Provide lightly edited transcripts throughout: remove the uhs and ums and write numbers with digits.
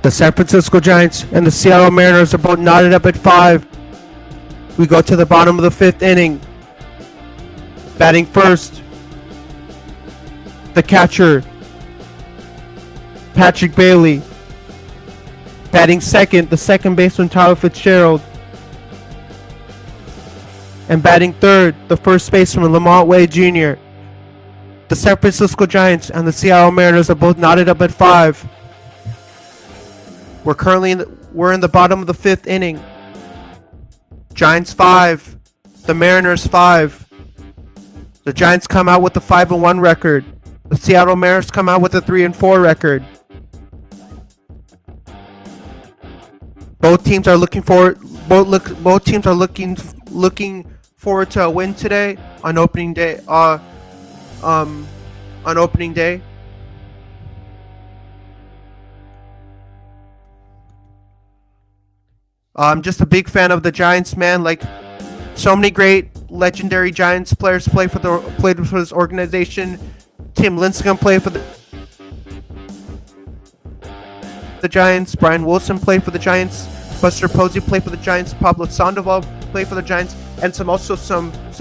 The San Francisco Giants and the Seattle Mariners are both knotted up at 5. We go to the bottom of the 5th inning. Batting first, the catcher, Patrick Bailey. Batting second, the second baseman, Tyler Fitzgerald. And batting third, the first baseman, Lamont Wade Jr. The San Francisco Giants and the Seattle Mariners are both knotted up at 5. We're in the bottom of the 5th inning. Giants 5, the Mariners 5. The Giants come out with a 5-1 record. The Seattle Mariners come out with a 3-4 record. Both teams are looking forward to a win today on opening day. On opening day. I'm just a big fan of the Giants, man. Like, so many great legendary Giants players played for this organization. Tim Lincecum played for the Giants. Brian Wilson played for the Giants. Buster Posey played for the Giants. Pablo Sandoval played for the Giants, and some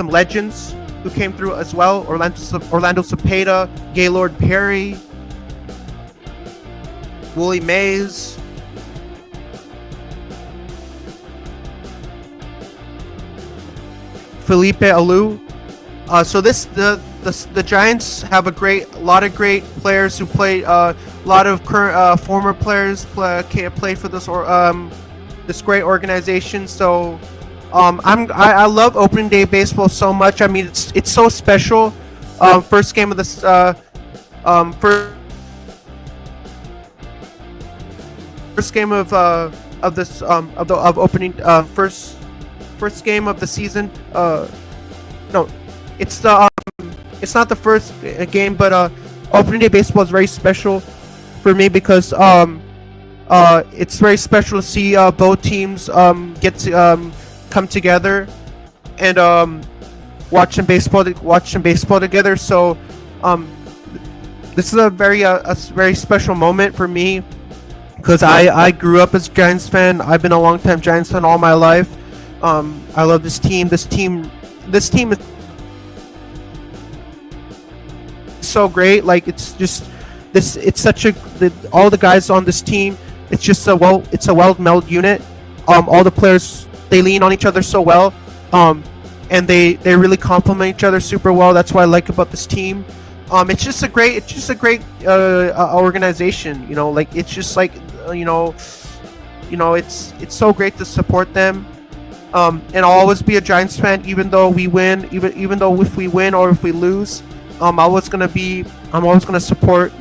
legends who came through as well. Orlando Cepeda, Gaylord Perry, Willie Mays. Felipe Alou. So the Giants have a lot of great players who play. A lot of current former players play for this great organization. So I love opening day baseball so much. I mean, it's so special. First game of this first game of opening first game of the season. No, it's not the first game, but opening day baseball is very special for me because it's very special to see both teams get to come together and watch some baseball together. So this is a very special moment for me because I grew up as a Giants fan. I've been a long-time Giants fan all my life. I love this team. This team is so great. Like, it's just all the guys on this team. It's just a well-melded unit. All the players, they lean on each other so well. And they really complement each other super well. That's what I like about this team. It's just a great organization. You know, like, it's just like it's so great to support them. And I'll always be a Giants fan, even though we win, even though if we win or if we lose. I'm always gonna support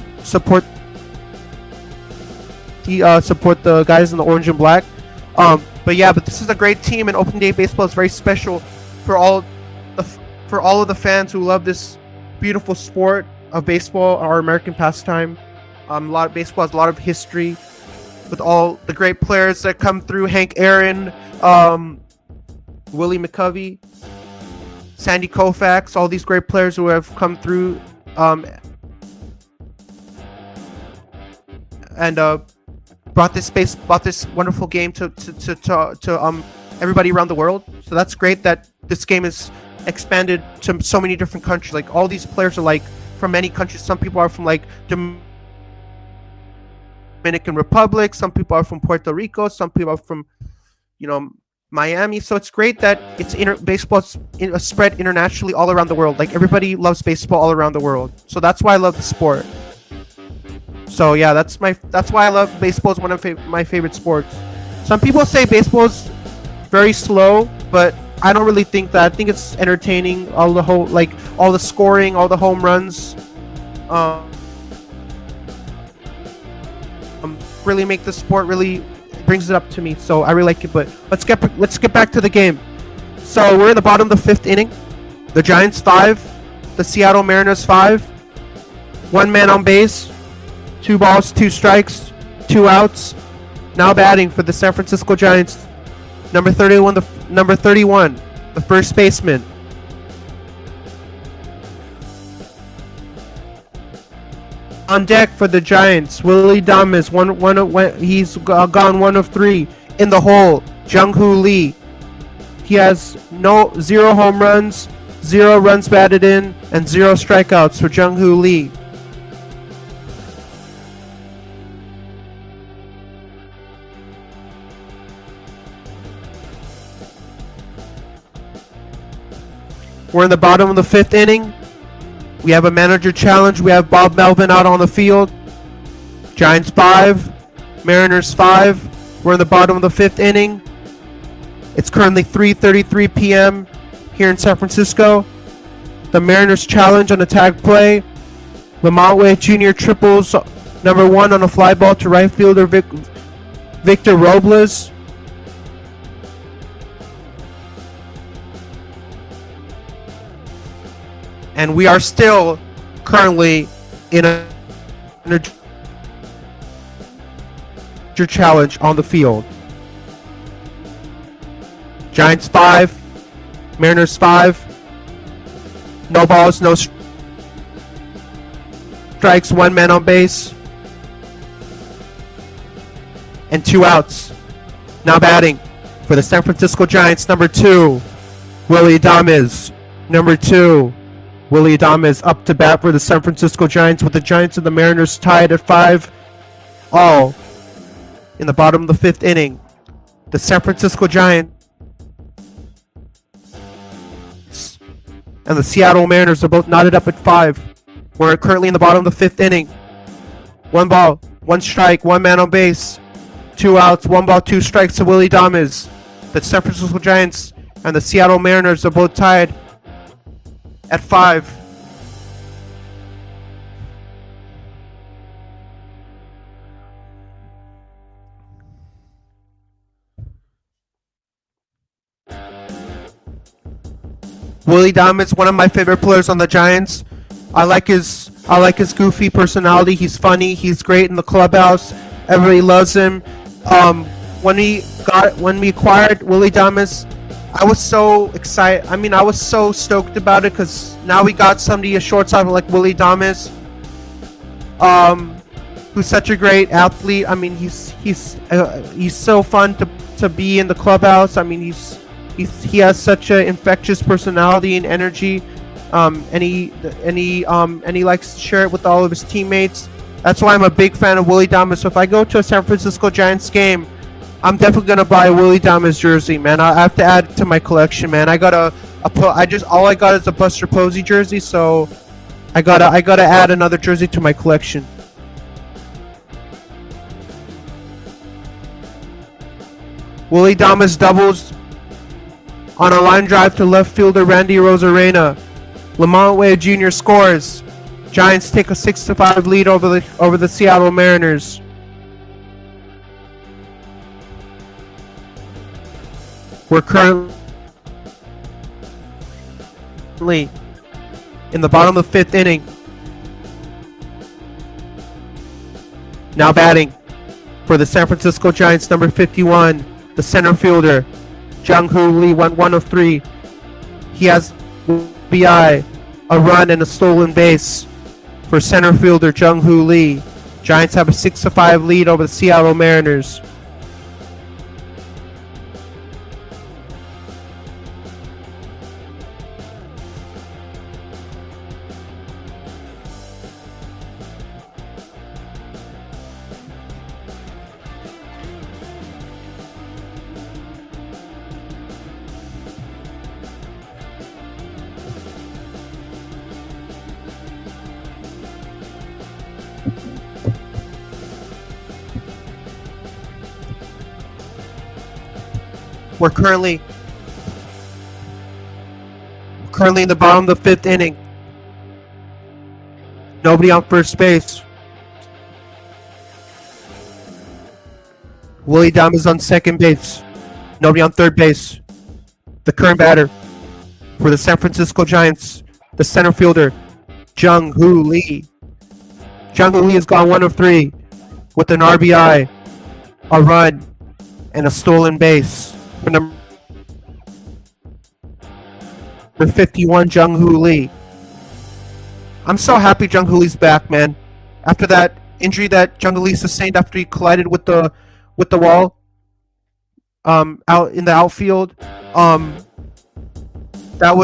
the guys in the orange and black. But this is a great team, and opening day baseball is very special for all of the fans who love this beautiful sport of baseball, our American pastime. Baseball has a lot of history with all the great players that come through: Hank Aaron, Willie McCovey, Sandy Koufax, all these great players who have come through and brought this wonderful game to everybody around the world. So that's great that this game is expanded to so many different countries. Like, all these players are like from many countries. Some people are from like Dominican Republic. Some people are from Puerto Rico. Some people are from Miami. So it's great that baseball's spread internationally all around the world. Like, everybody loves baseball all around the world. So that's why I love the sport. So yeah, that's why I love baseball. It's one of my favorite sports. Some people say baseball's very slow, but I don't really think that. I think it's entertaining. All the scoring, all the home runs, really make the sport really brings it up to me. So I really like it. But let's get back to the game. So we're in the bottom of the 5th inning. The Giants 5, the Seattle Mariners 5. 1 man on base, 2 balls, 2 strikes, 2 outs. Now batting for the San Francisco Giants, number 31, the first baseman. On deck for the Giants, Willie Damas, he's gone 1 of 3. In the hole, Jung-Hoo Lee. He has 0 home runs, 0 runs batted in, and 0 strikeouts for Jung-Hoo Lee. We're in the bottom of the 5th inning. We have a manager challenge. We have Bob Melvin out on the field. Giants 5, Mariners 5. We're in the bottom of the 5th inning. It's currently 3:33 p.m. here in San Francisco. The Mariners challenge on a tag play. Lamont Wade Jr. triples number 1 on a fly ball to right fielder Victor Robles. And we are still currently in a challenge on the field. Giants 5, Mariners 5. No balls, no strikes, 1 man on base, and 2 outs. Now batting for the San Francisco Giants, number 2, Willie Adames. Number 2, Willie Adames up to bat for the San Francisco Giants, with the Giants and the Mariners tied at 5 all in the bottom of the 5th inning. The San Francisco Giants and the Seattle Mariners are both knotted up at 5. We're currently in the bottom of the 5th inning. 1 ball, 1 strike, 1 man on base, 2 outs, 1 ball, 2 strikes to Willie Adames. The San Francisco Giants and the Seattle Mariners are both tied at 5. Willie Adames, one of my favorite players on the Giants. I like his goofy personality. He's funny. He's great in the clubhouse. Everybody loves him. When we acquired Willie Adames, I was so excited. I mean, I was so stoked about it because now we got somebody, a shortstop like Willie Adames, who's such a great athlete. I mean, he's so fun to be in the clubhouse. I mean, he has such an infectious personality and energy, and he likes to share it with all of his teammates. That's why I'm a big fan of Willie Adames. So if I go to a San Francisco Giants game, I'm definitely gonna buy a Willie Adames jersey, man. I have to add it to my collection, man. All I got is a Buster Posey jersey, so I gotta add another jersey to my collection. Willie Adames doubles on a line drive to left fielder Randy Arozarena. Lamont Wade Jr. scores. Giants take a 6-5 lead over the Seattle Mariners. We're currently in the bottom of the 5th inning. Now batting for the San Francisco Giants, number 51, the center fielder, Jung-Hoo Lee, 1 of 3. He has BI, a run and a stolen base for center fielder Jung-Hoo Lee. Giants have a 6-5 lead over the Seattle Mariners. We're currently in the bottom of the 5th inning. Nobody on first base. Willie Adames on second base. Nobody on third base. The current batter for the San Francisco Giants, the center fielder, Jung-Hoo Lee. Jung-Hoo Lee has gone 1 of 3 with an RBI, a run, and a stolen base. For number 51, Jung-Hoo Lee. I'm so happy Jung-Hoo Lee's back, man. after that injury that Jung Lee sustained after he collided with the wall out in the outfield. Um, that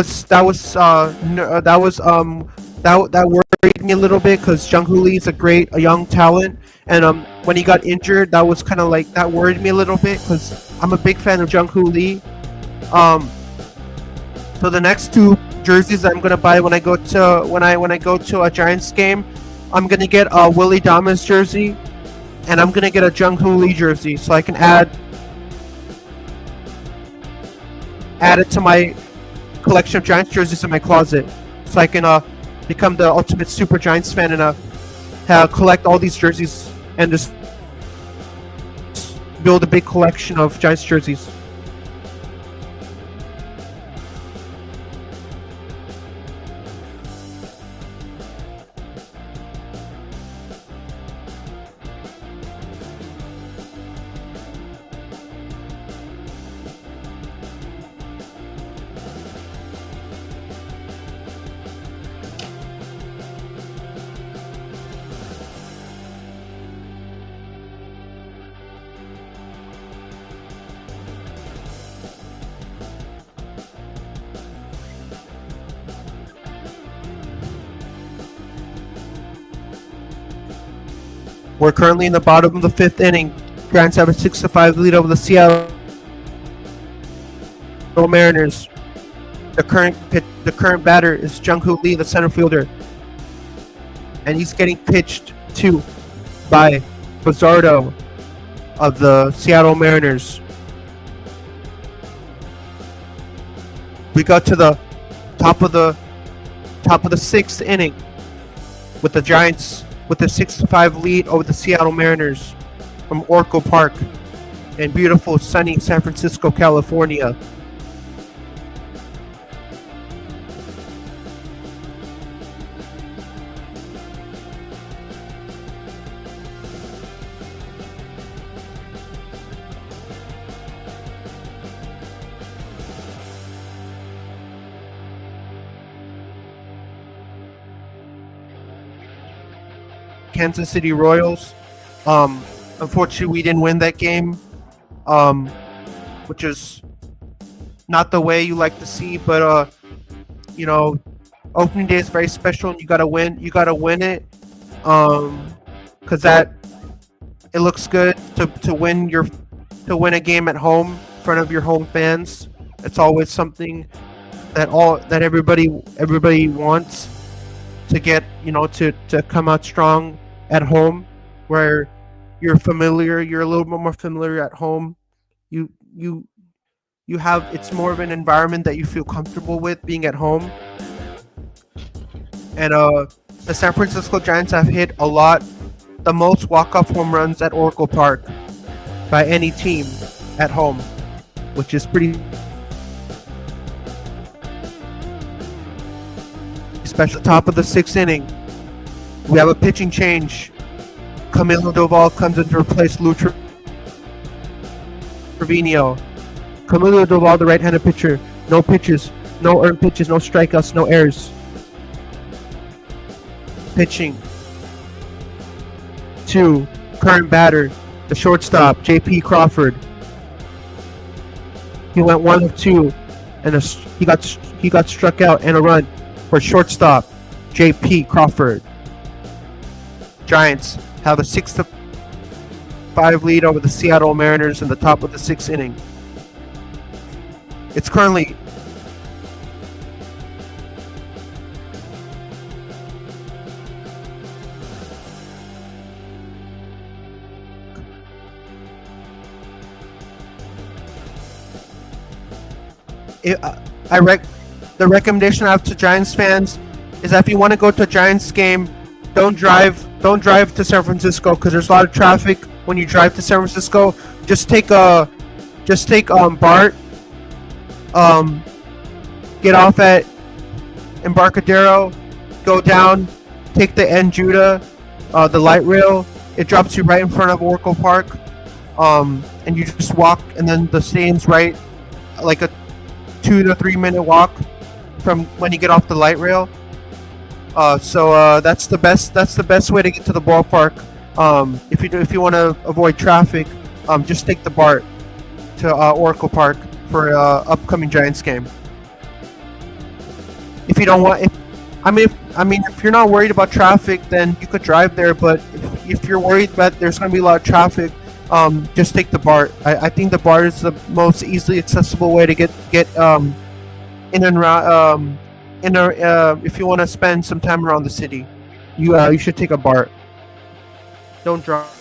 worried me a little bit because Jung Hoo Lee is a young talent, and when he got injured, that was kind of like that worried me a little bit because I'm a big fan of Jung Hoo Lee. Um, so the next two jerseys I'm gonna buy when I go to a Giants game, I'm gonna get a Willie Damas jersey, and I'm gonna get a Jung Hoo Lee jersey so I can add it to my collection of Giants jerseys in my closet, so I can become the ultimate super Giants fan and collect all these jerseys and just build a big collection of Giants jerseys. We're currently in the bottom of the fifth inning. Giants have a 6-5 lead over the Seattle Mariners. The current batter is Jung Hoo Lee, the center fielder, and he's getting pitched to by Bazardo of the Seattle Mariners. We got to the top of the sixth inning with the Giants with a 6-5 lead over the Seattle Mariners from Oracle Park in beautiful sunny San Francisco, California. Kansas City Royals. Unfortunately, we didn't win that game, which is not the way you like to see. But opening day is very special, and you gotta win. You gotta win it, because it looks good to win a game at home in front of your home fans. It's always something that everybody wants to get, to come out strong at home, where you're a little bit more familiar at home. You have, it's more of an environment that you feel comfortable with being at home. And the San Francisco Giants have hit the most walk-off home runs at Oracle Park by any team at home, which is pretty special. Top of the sixth inning, we have a pitching change. Camilo Doval comes in to replace Lou Trevino. Camilo Doval, the right-handed pitcher. No pitches, no earned pitches, no strikeouts, no errors. Pitching to current batter, the shortstop, J.P. Crawford. He went 1 of 2, and he got struck out and a run for shortstop, J.P. Crawford. Giants have a 6-5 lead over the Seattle Mariners in the top of the sixth inning. It's currently the recommendation I have to Giants fans is that if you want to go to a Giants game, don't drive to San Francisco, because there's a lot of traffic when you drive to San Francisco. Just take BART, get off at Embarcadero, go down, take the N Judah, the light rail. It drops you right in front of Oracle Park, and you just walk, and then the stadium's right, like a 2 to 3 minute walk from when you get off the light rail. That's the best. That's the best way to get to the ballpark. If you want to avoid traffic, just take the BART to Oracle Park for upcoming Giants game. If you don't want, if you're not worried about traffic, then you could drive there. But if you're worried that there's going to be a lot of traffic, just take the BART. I think the BART is the most easily accessible way to get in and around. If you want to spend some time around the city, you should take a BART. Don't drive.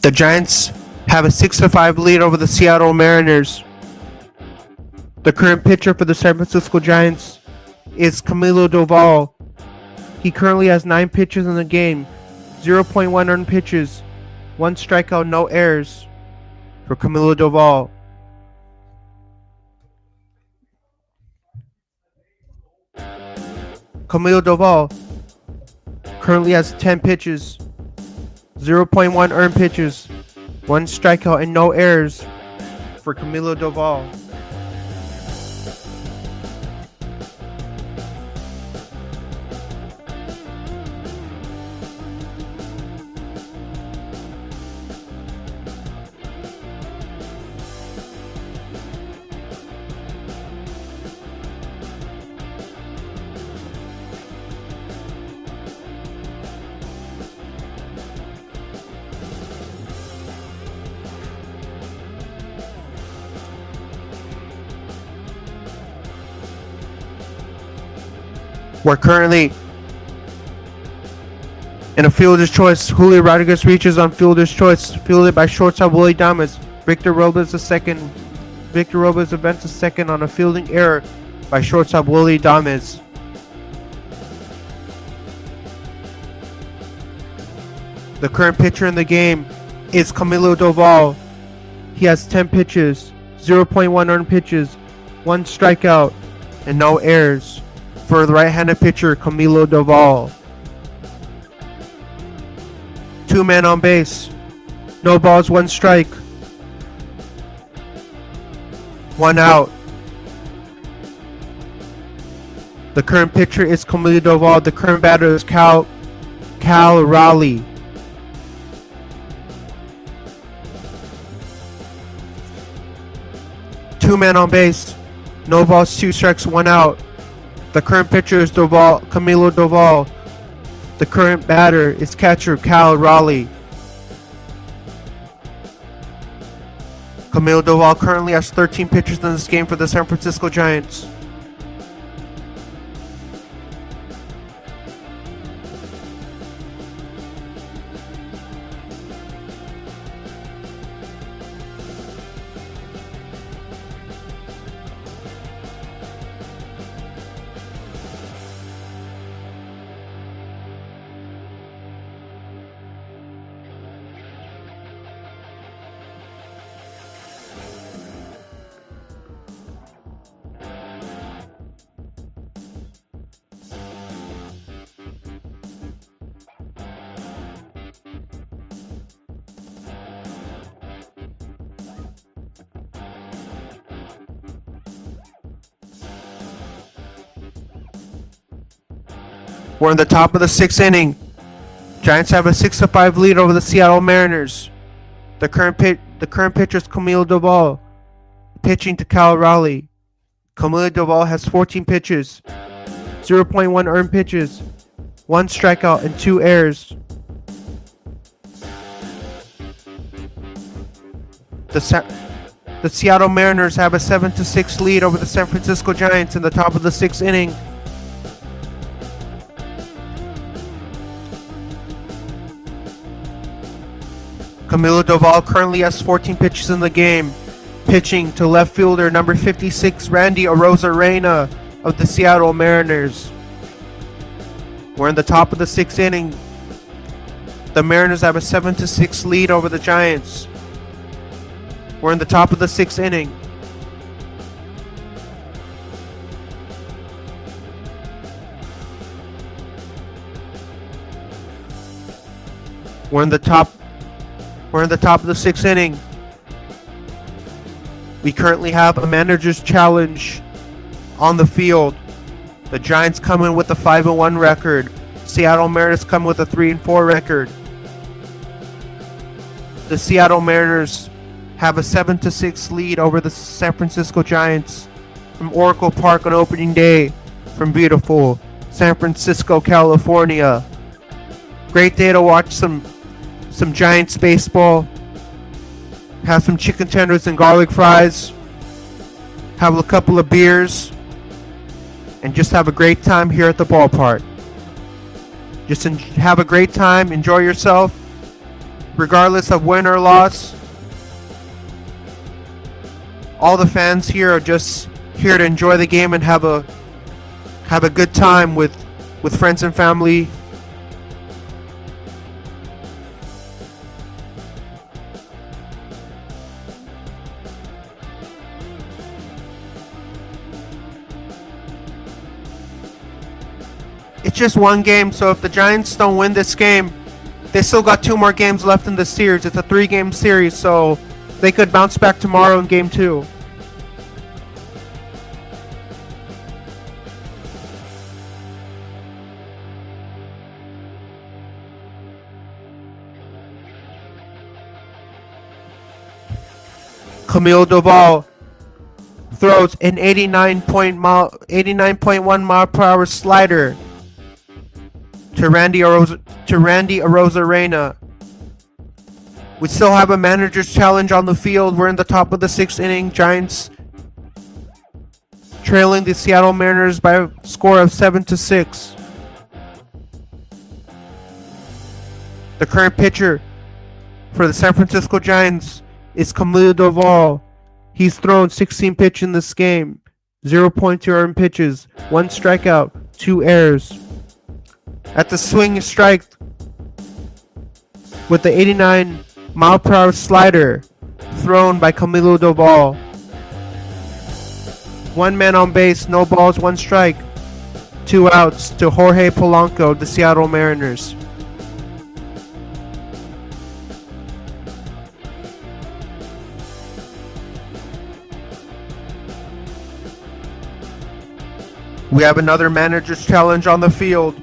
The Giants have a 6-5 lead over the Seattle Mariners. The current pitcher for the San Francisco Giants is Camilo Doval. He currently has 9 pitches in the game, 0.1 earned pitches, 1 strikeout, no errors for Camilo Doval. Camilo Doval currently has 10 pitches, 0.1 earned pitches, 1 strikeout, and no errors for Camilo Doval. We're currently And a fielder's choice. Julio Rodriguez reaches on fielder's choice. Fielded by shortstop Willie Damas. Victor Robles the second. Victor Robles events a second on a fielding error by shortstop Willie Damas. The current pitcher in the game is Camilo Doval. He has 10 pitches, 0.1 earned pitches, 1 strikeout, and no errors for the right-handed pitcher Camilo Doval. 2 men on base, no balls, 1 strike, 1 out. The current pitcher is Camilo Doval. The current batter is Cal Raleigh. Two men on base, no balls, 2 strikes, 1 out. The current pitcher is Camilo Doval. The current batter is catcher Cal Raleigh. Camilo Doval currently has 13 pitches in this game for the San Francisco Giants. We're in the top of the 6th inning. Giants have a 6-5 lead over the Seattle Mariners. The current pitcher is Camilo Doval, pitching to Cal Raleigh. Camilo Doval has 14 pitches, 0.1 earned pitches, 1 strikeout, and 2 errors. The Seattle Mariners have a 7-6 lead over the San Francisco Giants in the top of the 6th inning. Camilo Doval currently has 14 pitches in the game, pitching to left fielder number 56, Randy Arozarena of the Seattle Mariners. We're in the top of the 6th inning. The Mariners have a 7-6 lead over the Giants. We're in the top of the 6th inning. We're in the top of the 6th inning. We currently have a manager's challenge on the field. The Giants come in with a 5-1 record. Seattle Mariners come with a 3-4 record. The Seattle Mariners have a 7-6 lead over the San Francisco Giants from Oracle Park on opening day from beautiful San Francisco, California. Great day to watch some Giants baseball, have some chicken tenders and garlic fries, have a couple of beers, and just have a great time here at the ballpark. Just have a great time, enjoy yourself, regardless of win or loss. All the fans here are just here to enjoy the game and have a good time with friends and family. It's just one game, so if the Giants don't win this game, they still got 2 more games left in the series. It's a 3-game series, so they could bounce back tomorrow in game 2. Camilo Doval throws an 89.1 mile per hour slider to Randy Arozarena. We still have a manager's challenge on the field. We're in the top of the 6th inning. Giants trailing the Seattle Mariners by a score of 7-6. The current pitcher for the San Francisco Giants is Camilo Doval. He's thrown 16 pitches in this game, 0.2 earned pitches, 1 strikeout, 2 errors. At the swing strike with the 89 mile per hour slider thrown by Camilo Doval. 1 man on base, no balls, 1 strike, 2 outs to Jorge Polanco, the Seattle Mariners. We have another manager's challenge on the field.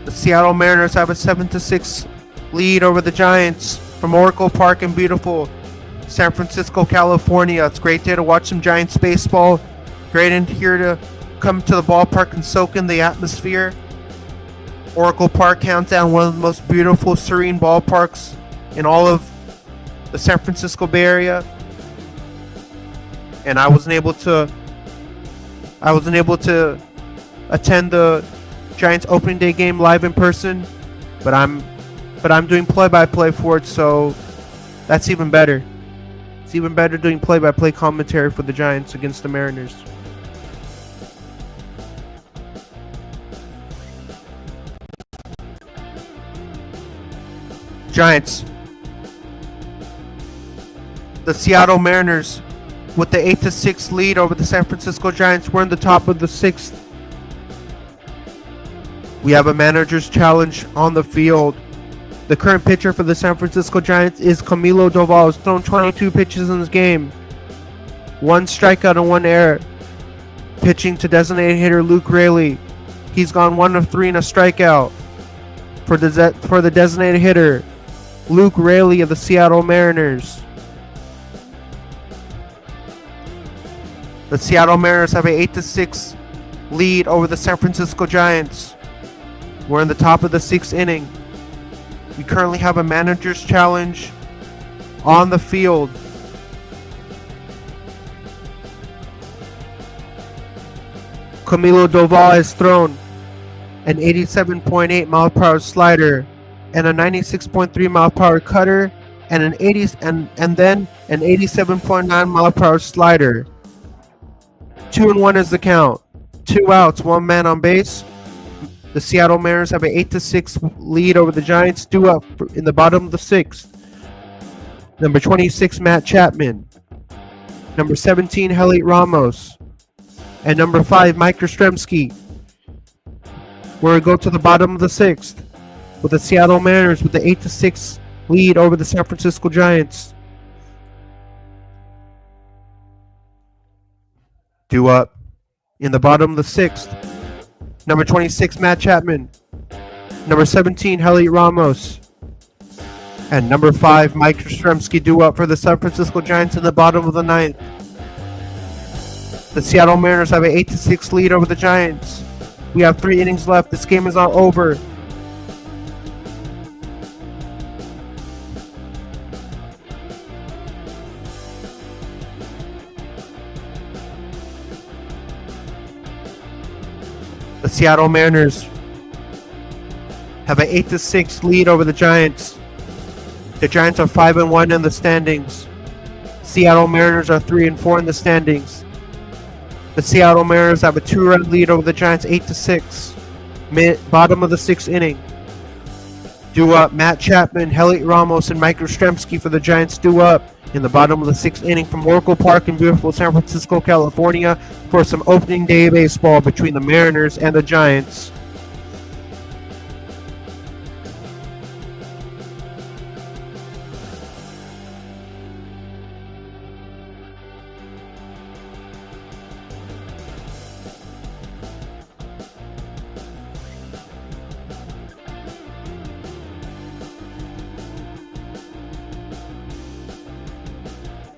The Seattle Mariners have a 7-6 lead over the Giants from Oracle Park in beautiful San Francisco, California. It's a great day to watch some Giants baseball. Great in here to come to the ballpark and soak in the atmosphere. Oracle Park, hands down, one of the most beautiful, serene ballparks in all of the San Francisco Bay Area. And I wasn't able to attend the Giants opening day game live in person, but I'm doing play-by-play for it, so that's even better. It's even better doing play-by-play commentary for the Giants against the Mariners. Giants. The Seattle Mariners with the 8-6 lead over the San Francisco Giants. We're in the top of the 6th. We have a manager's challenge on the field. The current pitcher for the San Francisco Giants is Camilo Doval. He's thrown 22 pitches in this game, 1 strikeout and 1 error. Pitching to designated hitter Luke Raley. He's gone 1 of 3 in a strikeout. For the designated hitter, Luke Raley of the Seattle Mariners. The Seattle Mariners have an 8-6 lead over the San Francisco Giants. We're in the top of the 6th inning. We currently have a manager's challenge on the field. Camilo Doval has thrown an 87.8 mile per hour slider and a 96.3 mile per hour cutter and then an 87.9 mile per hour slider. 2-1 is the count. 2 outs, 1 man on base. The Seattle Mariners have an 8-6 lead over the Giants, due up in the bottom of the 6th. Number 26, Matt Chapman. Number 17, Heliot Ramos. And number 5, Mike Yastrzemski. Where we go to the bottom of the 6th with the Seattle Mariners with the 8-6 lead over the San Francisco Giants. Due up in the bottom of the 6th. Number 26, Matt Chapman. Number 17, Heliot Ramos. And number 5, Mike Yastrzemski, due up for the San Francisco Giants in the bottom of the 9th. The Seattle Mariners have an 8-6 lead over the Giants. We have 3 innings left. This game is not over. The Seattle Mariners have an 8-6 lead over the Giants. The Giants are 5-1 in the standings. Seattle Mariners are 3-4 in the standings. The Seattle Mariners have a 2-run lead over the Giants, 8-6. Bottom of the 6th inning. Due up, Matt Chapman, Heliot Ramos, and Mike Yastrzemski for the Giants due up in the bottom of the 6th inning from Oracle Park in beautiful San Francisco, California for some opening day baseball between the Mariners and the Giants.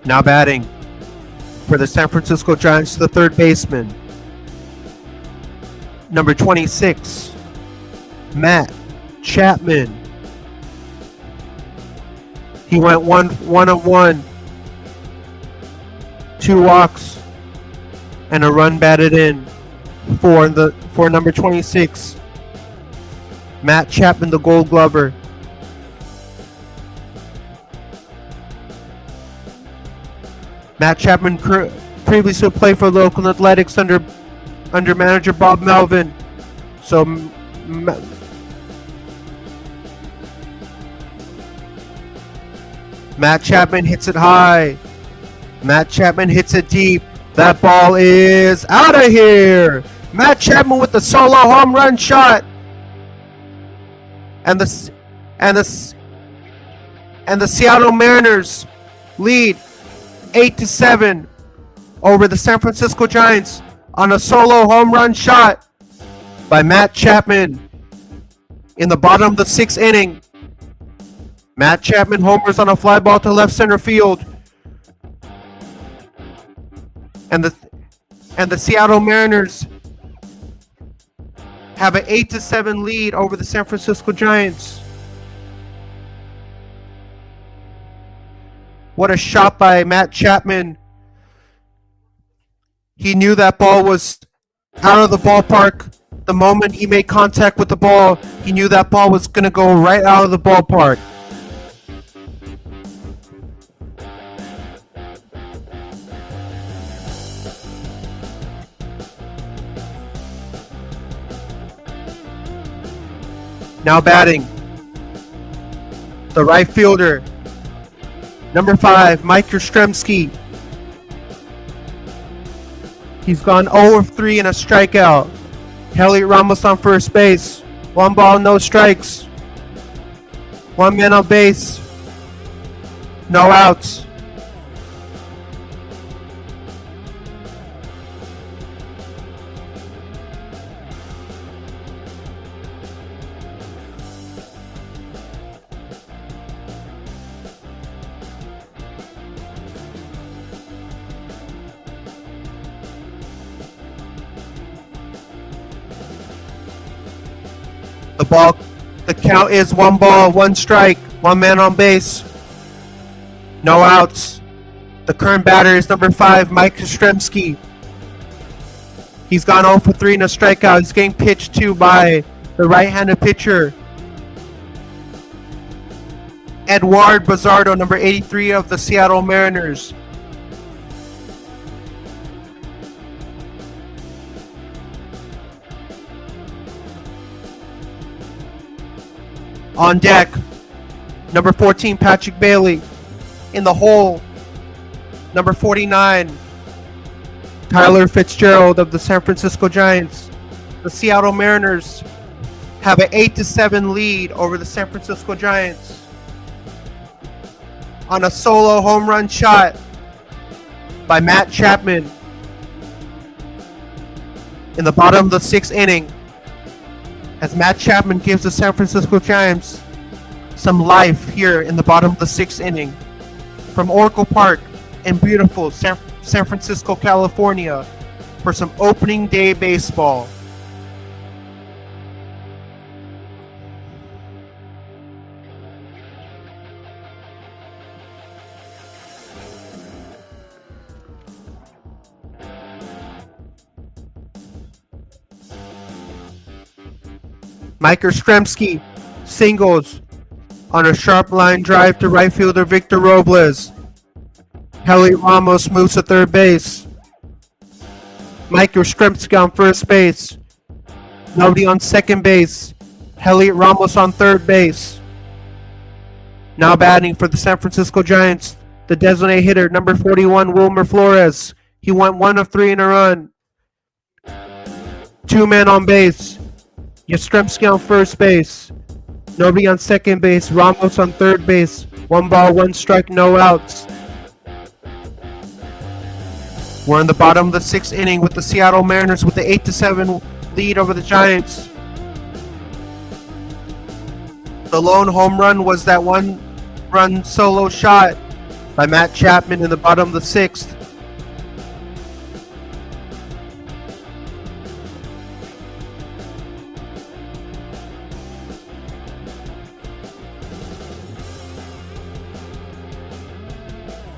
Now batting for the San Francisco Giants, the third baseman, number 26, Matt Chapman. He went one of one, 2 walks, and a run batted in for number 26, Matt Chapman, the Gold Glover. Matt Chapman previously played for Oakland Athletics under manager Bob Melvin. So Matt Chapman hits it high. Matt Chapman hits it deep. That ball is out of here. Matt Chapman with the solo home run shot. And the Seattle Mariners lead 8-7 over the San Francisco Giants on a solo home run shot by Matt Chapman in the bottom of the 6th inning. Matt Chapman homers on a fly ball to left center field. And the Seattle Mariners have an 8-7 lead over the San Francisco Giants. What a shot by Matt Chapman. He knew that ball was out of the ballpark. The moment he made contact with the ball, he knew that ball was going to go right out of the ballpark. Now batting, the right fielder, number 5, Mike Yastrzemski. He's gone 0 of 3 in a strikeout. Heliot Ramos on first base. 1 ball, no strikes. 1 man on base. No outs. The count is 1 ball, 1 strike, 1 man on base. No outs. The current batter is number 5, Mike Yastrzemski. He's gone 0 for 3 in a strikeout. He's getting pitched to by the right-handed pitcher, Eduard Bazardo, number 83 of the Seattle Mariners. On deck, number 14, Patrick Bailey. In the hole, number 49, Tyler Fitzgerald of the San Francisco Giants. The Seattle Mariners have an 8-7 lead over the San Francisco Giants on a solo home run shot by Matt Chapman in the bottom of the 6th inning, as Matt Chapman gives the San Francisco Giants some life here in the bottom of the 6th inning. From Oracle Park in beautiful San Francisco, California, for some opening day baseball. Mike Yastrzemski singles on a sharp line drive to right fielder Victor Robles. Heliot Ramos moves to third base. Mike Yastrzemski on first base. Nobody on second base. Heliot Ramos on third base. Now batting for the San Francisco Giants, the designated hitter, number 41, Wilmer Flores. He went 1 of 3 in a run. 2 men on base. Yastrzemski on first base. Nobody on second base. Ramos on third base. 1 ball, 1 strike, no outs. We're in the bottom of the 6th inning with the Seattle Mariners with the 8-7 lead over the Giants. The lone home run was that 1-run solo shot by Matt Chapman in the bottom of the 6th.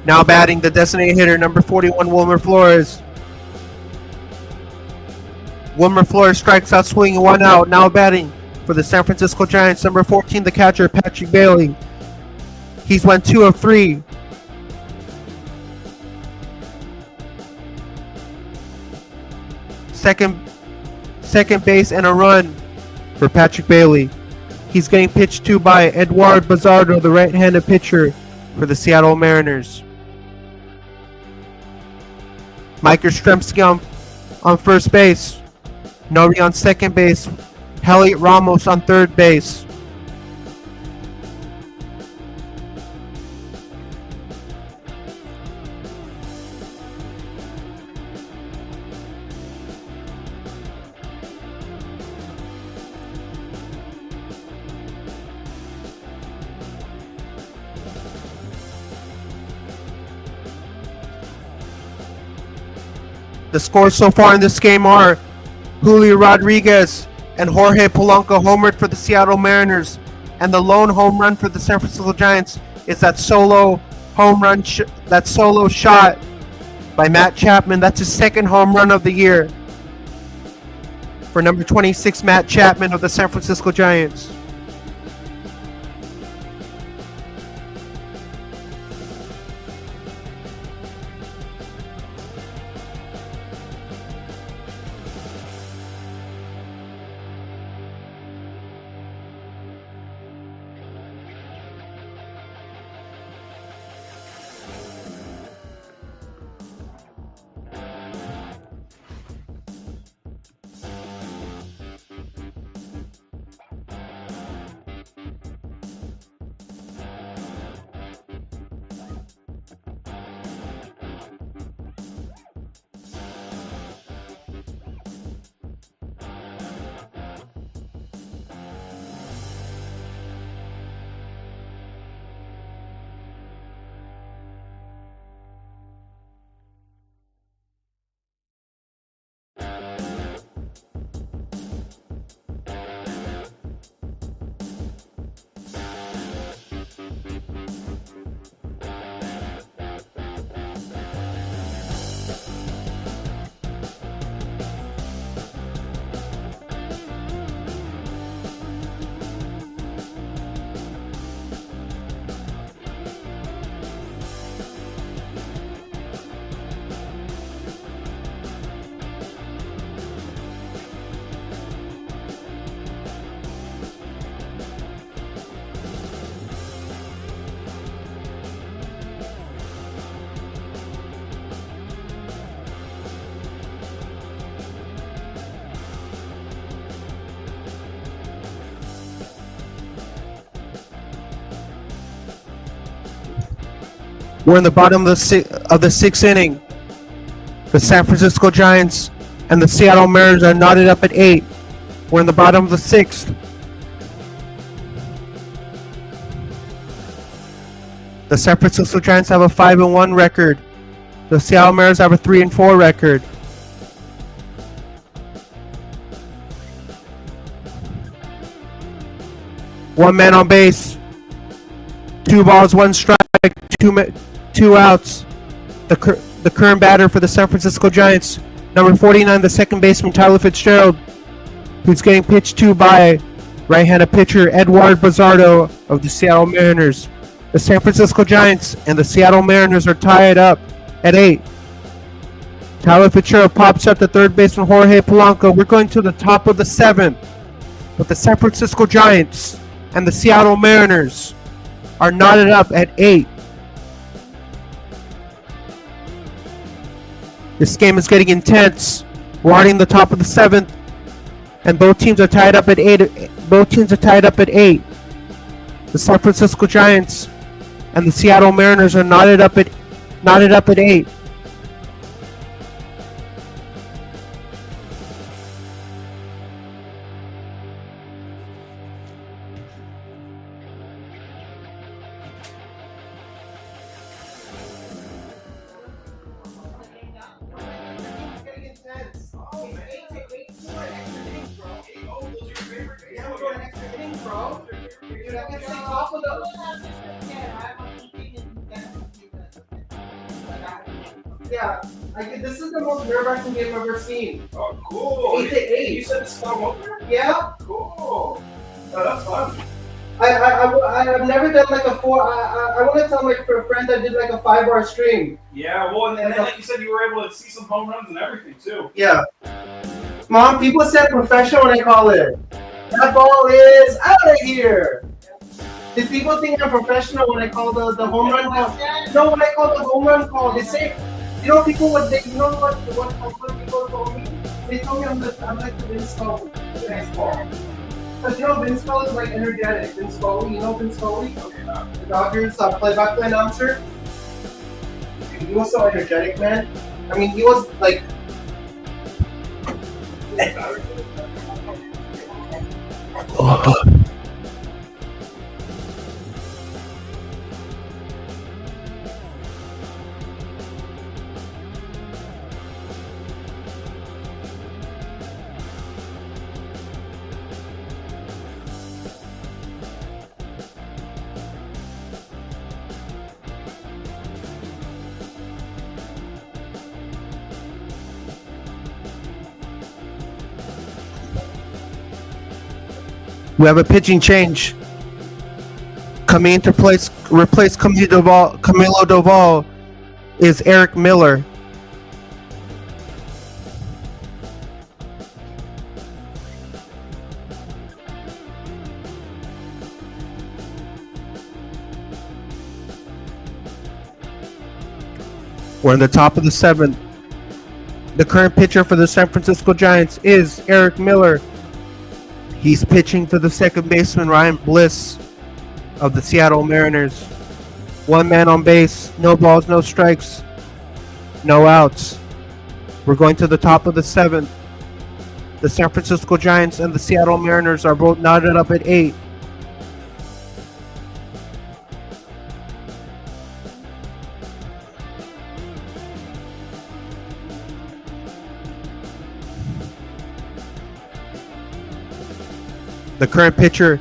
Now batting, the designated hitter, number 41, Wilmer Flores. Wilmer Flores strikes out swinging 1 out. Now batting for the San Francisco Giants, number 14, the catcher, Patrick Bailey. He's went 2 of 3. second base, and a run for Patrick Bailey. He's getting pitched to by Eduard Bazardo, the right-handed pitcher for the Seattle Mariners. Mike Yastrzemski on first base. Nobody on second base. Heliot Ramos on third base. The scores so far in this game are Julio Rodriguez and Jorge Polanco homered for the Seattle Mariners, and the lone home run for the San Francisco Giants is that solo home run, that solo shot by Matt Chapman. That's his second home run of the year for number 26, Matt Chapman of the San Francisco Giants. We're in the bottom of the sixth inning. The San Francisco Giants and the Seattle Mariners are knotted up at 8. We're in the bottom of the sixth. The San Francisco Giants have a 5-1 record. The Seattle Mariners have a 3-4 record. One man on base. 2 balls, 1 strike, two outs. The current batter for the San Francisco Giants, number 49, the second baseman Tyler Fitzgerald, who's getting pitched to by right-handed pitcher Eduard Bazardo of the Seattle Mariners. The San Francisco Giants and the Seattle Mariners are tied up at 8. Tyler Fitzgerald pops up to third baseman Jorge Polanco. We're going to the top of the 7th, but the San Francisco Giants and the Seattle Mariners are knotted up at 8. This game is getting intense. We're already the top of the 7th, and both teams are tied up at 8. The San Francisco Giants and the Seattle Mariners are knotted up at 8. Yeah, this is the most nerve-wracking game I've ever seen. Oh, cool. 8-8. You said it's not opener? Yeah. Cool. Oh, that's fun. I've never done like a 4. I want to tell my friend that did like a 5-hour stream. Yeah, well, and then like you said, you were able to see some home runs and everything too. Yeah. Mom, people said professional when I call it. That ball is out of here. Did people think I'm professional when I call the home run call? No, when I call the home run call, they say, you know, people what they, you know what people told me? They told me I'm like the Vince Scully baseball. Because you know Vince Scully is like energetic. Vince Scully, you know Vince Scully? The Dodgers play-by-play announcer. He was so energetic, man. I mean, he was like. We have a pitching change. Coming into place, replace Camilo Doval is Eric Miller. We're in the top of the seventh. The current pitcher for the San Francisco Giants is Eric Miller. He's pitching to the second baseman, Ryan Bliss, of the Seattle Mariners. One man on base, no balls, no strikes, no outs. We're going to the top of the seventh. The San Francisco Giants and the Seattle Mariners are both knotted up at 8. The current pitcher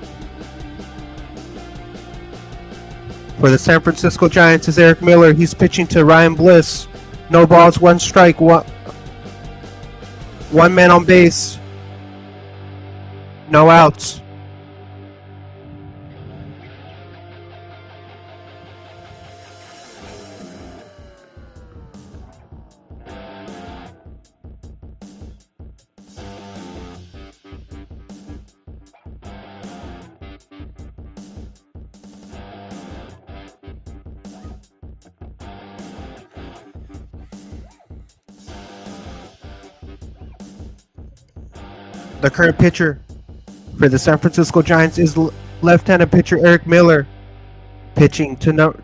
for the San Francisco Giants is Eric Miller. He's pitching to Ryan Bliss. No balls, one strike, one man on base, no outs. The current pitcher for the San Francisco Giants is left-handed pitcher Eric Miller, pitching to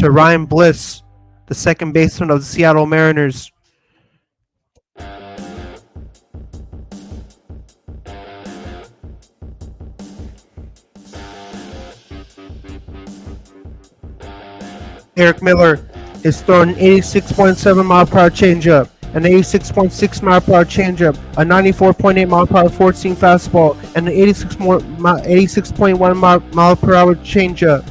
Ryan Bliss, the second baseman of the Seattle Mariners. Eric Miller is throwing an 86.7 mile per hour changeup, an 86.6 mile per hour changeup, a 94.8 mile per hour four-seam fastball, and an 86.1 mile per hour changeup.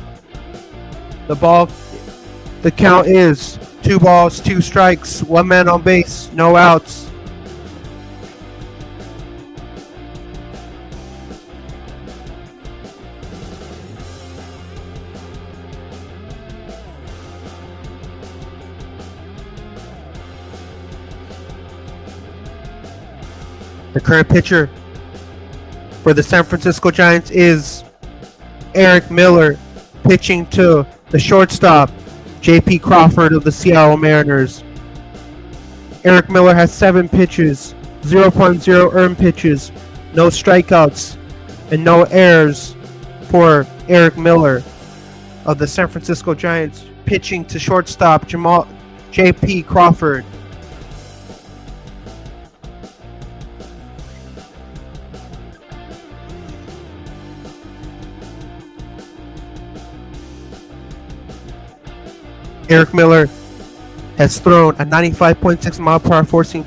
The count is 2 balls, 2 strikes, 1 man on base, no outs. The current pitcher for the San Francisco Giants is Eric Miller, pitching to the shortstop, J.P. Crawford of the Seattle Mariners. Eric Miller has 7 pitches, 0.0 earned pitches, no strikeouts, and no errors for Eric Miller of the San Francisco Giants, pitching to shortstop, J.P. Crawford. Eric Miller has thrown a 95.6 mile per hour four-seam.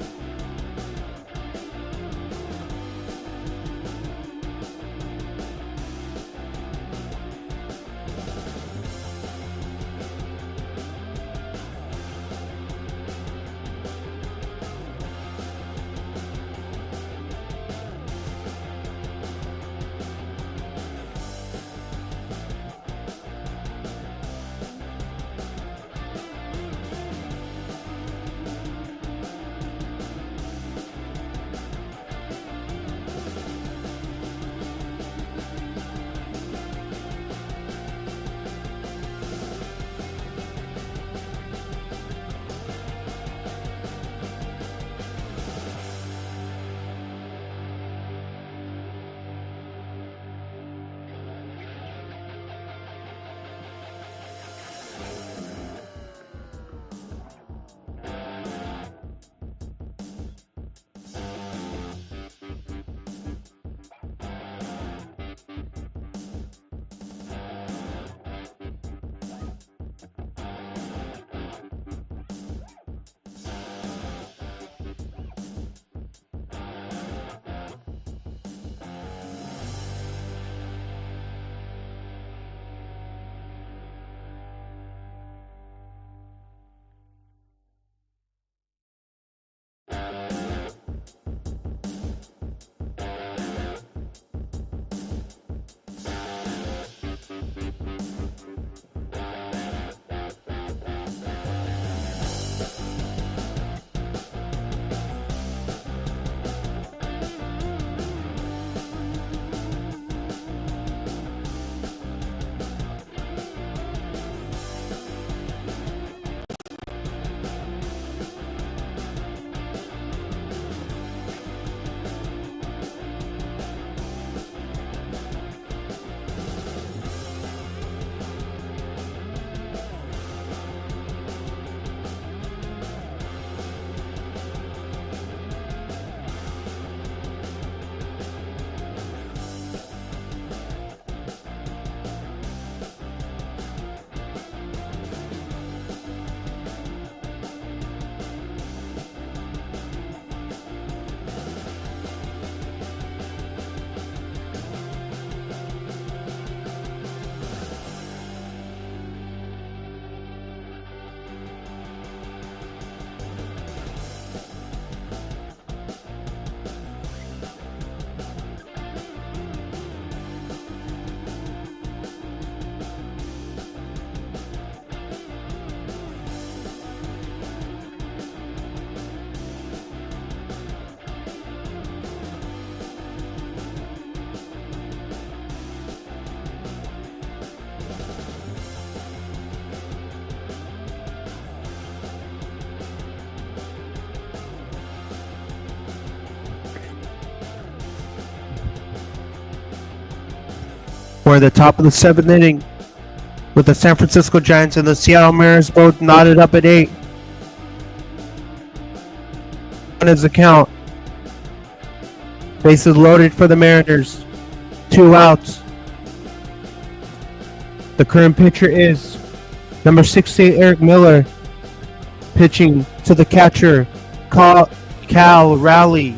We're at the top of the 7th inning with the San Francisco Giants and the Seattle Mariners both knotted up at 8. On his account. Bases loaded for the Mariners. 2 outs. The current pitcher is number 68, Eric Miller, pitching to the catcher, Cal Raleigh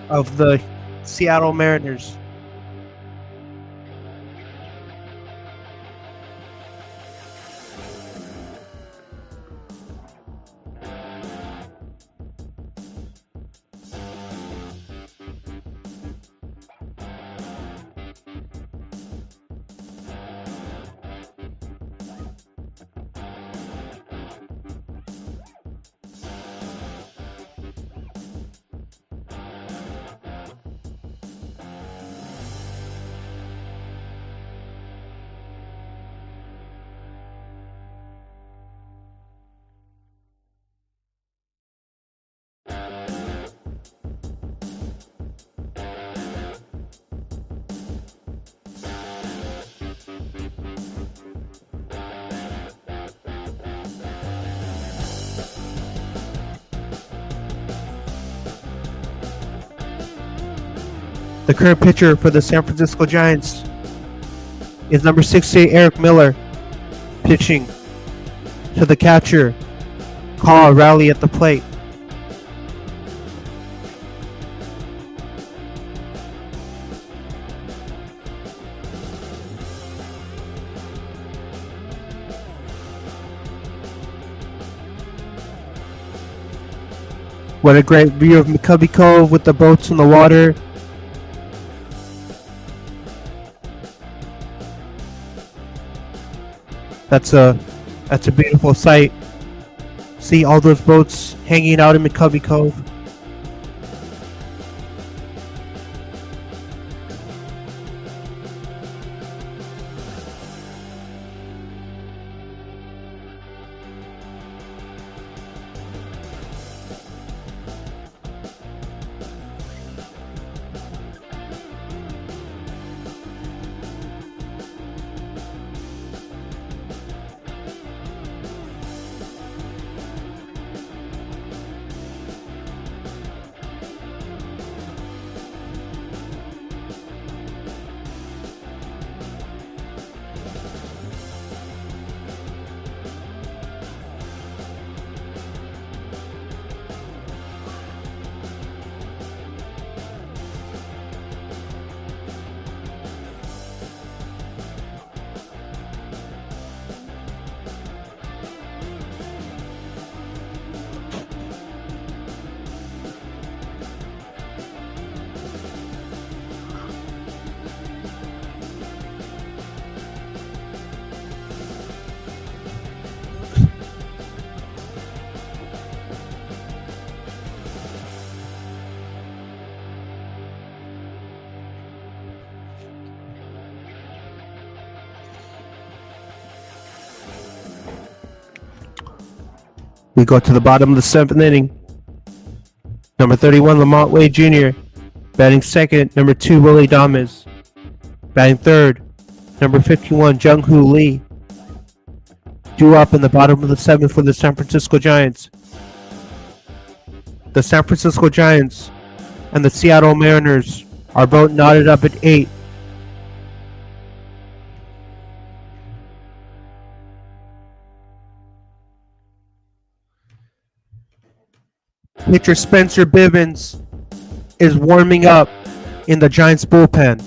of the Seattle Mariners. The current pitcher for the San Francisco Giants is number 68, Eric Miller, pitching to the catcher, Cal Raleigh at the plate. What a great view of McCovey Cove with the boats in the water. That's a beautiful sight. See all those boats hanging out in McCovey Cove. We go to the bottom of the 7th inning. Number 31, Lamont Wade Jr. Batting second, number 2, Willie Damas. Batting third, number 51, Jung-Hoo Lee. Due up in the bottom of the 7th for the San Francisco Giants. The San Francisco Giants and the Seattle Mariners are both knotted up at 8. Pitcher Spencer Bivens is warming up in the Giants bullpen.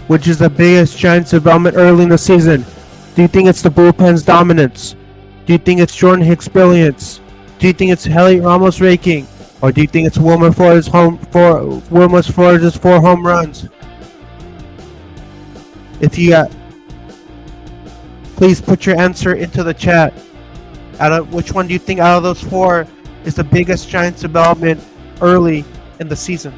Which is the biggest Giants development early in the season? Do you think it's the bullpen's dominance? Do you think it's Jordan Hicks' brilliance? Do you think it's Heliot Ramos raking? Or do you think it's Wilmer Flores' 4 home runs? If you please put your answer into the chat. Which one do you think out of those 4 is the biggest Giants development early in the season?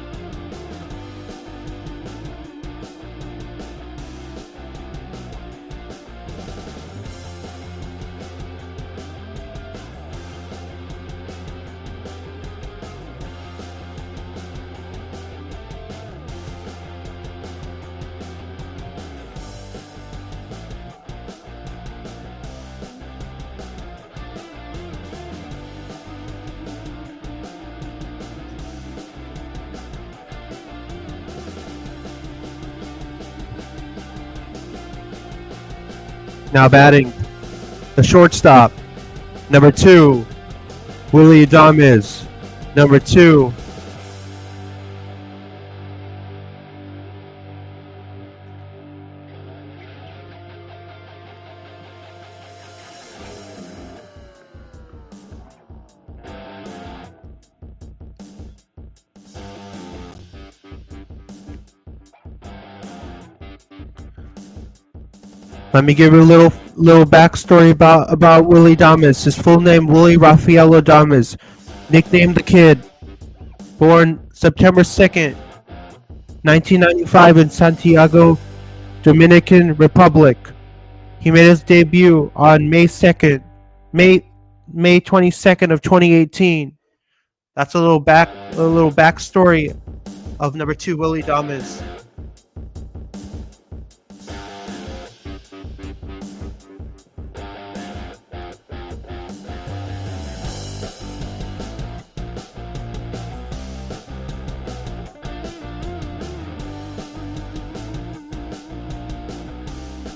Now batting, the shortstop. Number 2, Willy Adames. Number 2, let me give you a little backstory about Willy Adames. His full name, Willy Rafael Adames, nicknamed the Kid. Born September 2nd, 1995 in Santiago, Dominican Republic. He made his debut on May 22nd of 2018. That's a little backstory of number 2, Willy Adames.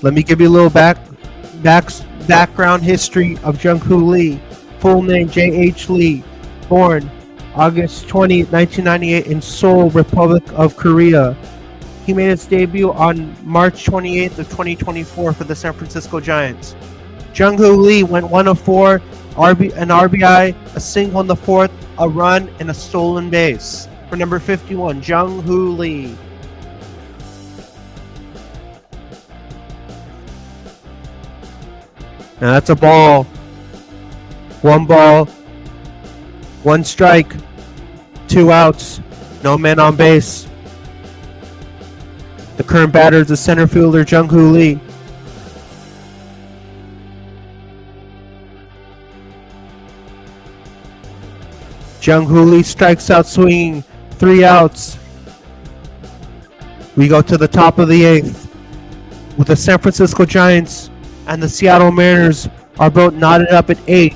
Let me give you a little background history of Jung-Hoo Lee. Full name J.H. Lee. Born August 20, 1998 in Seoul, Republic of Korea. He made his debut on March 28th of 2024 for the San Francisco Giants. Jung-Hoo Lee went 1 of 4, an RBI, a single in the 4th, a run, and a stolen base. For number 51, Jung-Hoo Lee. Now that's a ball. 1 ball, 1 strike, 2 outs, no man on base. The current batter is the center fielder Jung-Hoo Lee. Jung-Hoo Lee strikes out swinging, 3 outs. We go to the top of the 8th with the San Francisco Giants and the Seattle Mariners are both knotted up at 8.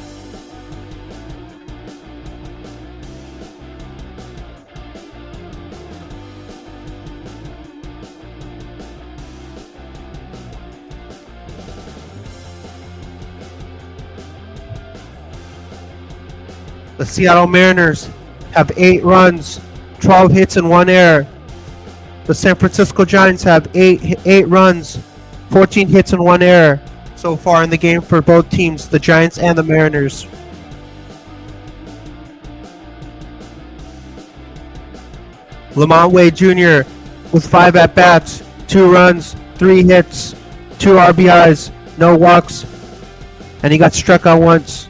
The Seattle Mariners have 8 runs, 12 hits and 1 error. The San Francisco Giants have 8 runs, 14 hits and 1 error so far in the game for both teams, the Giants and the Mariners. Lamont Wade Jr. with 5 at-bats, 2 runs, 3 hits, 2 RBIs, no walks, and he got struck out once.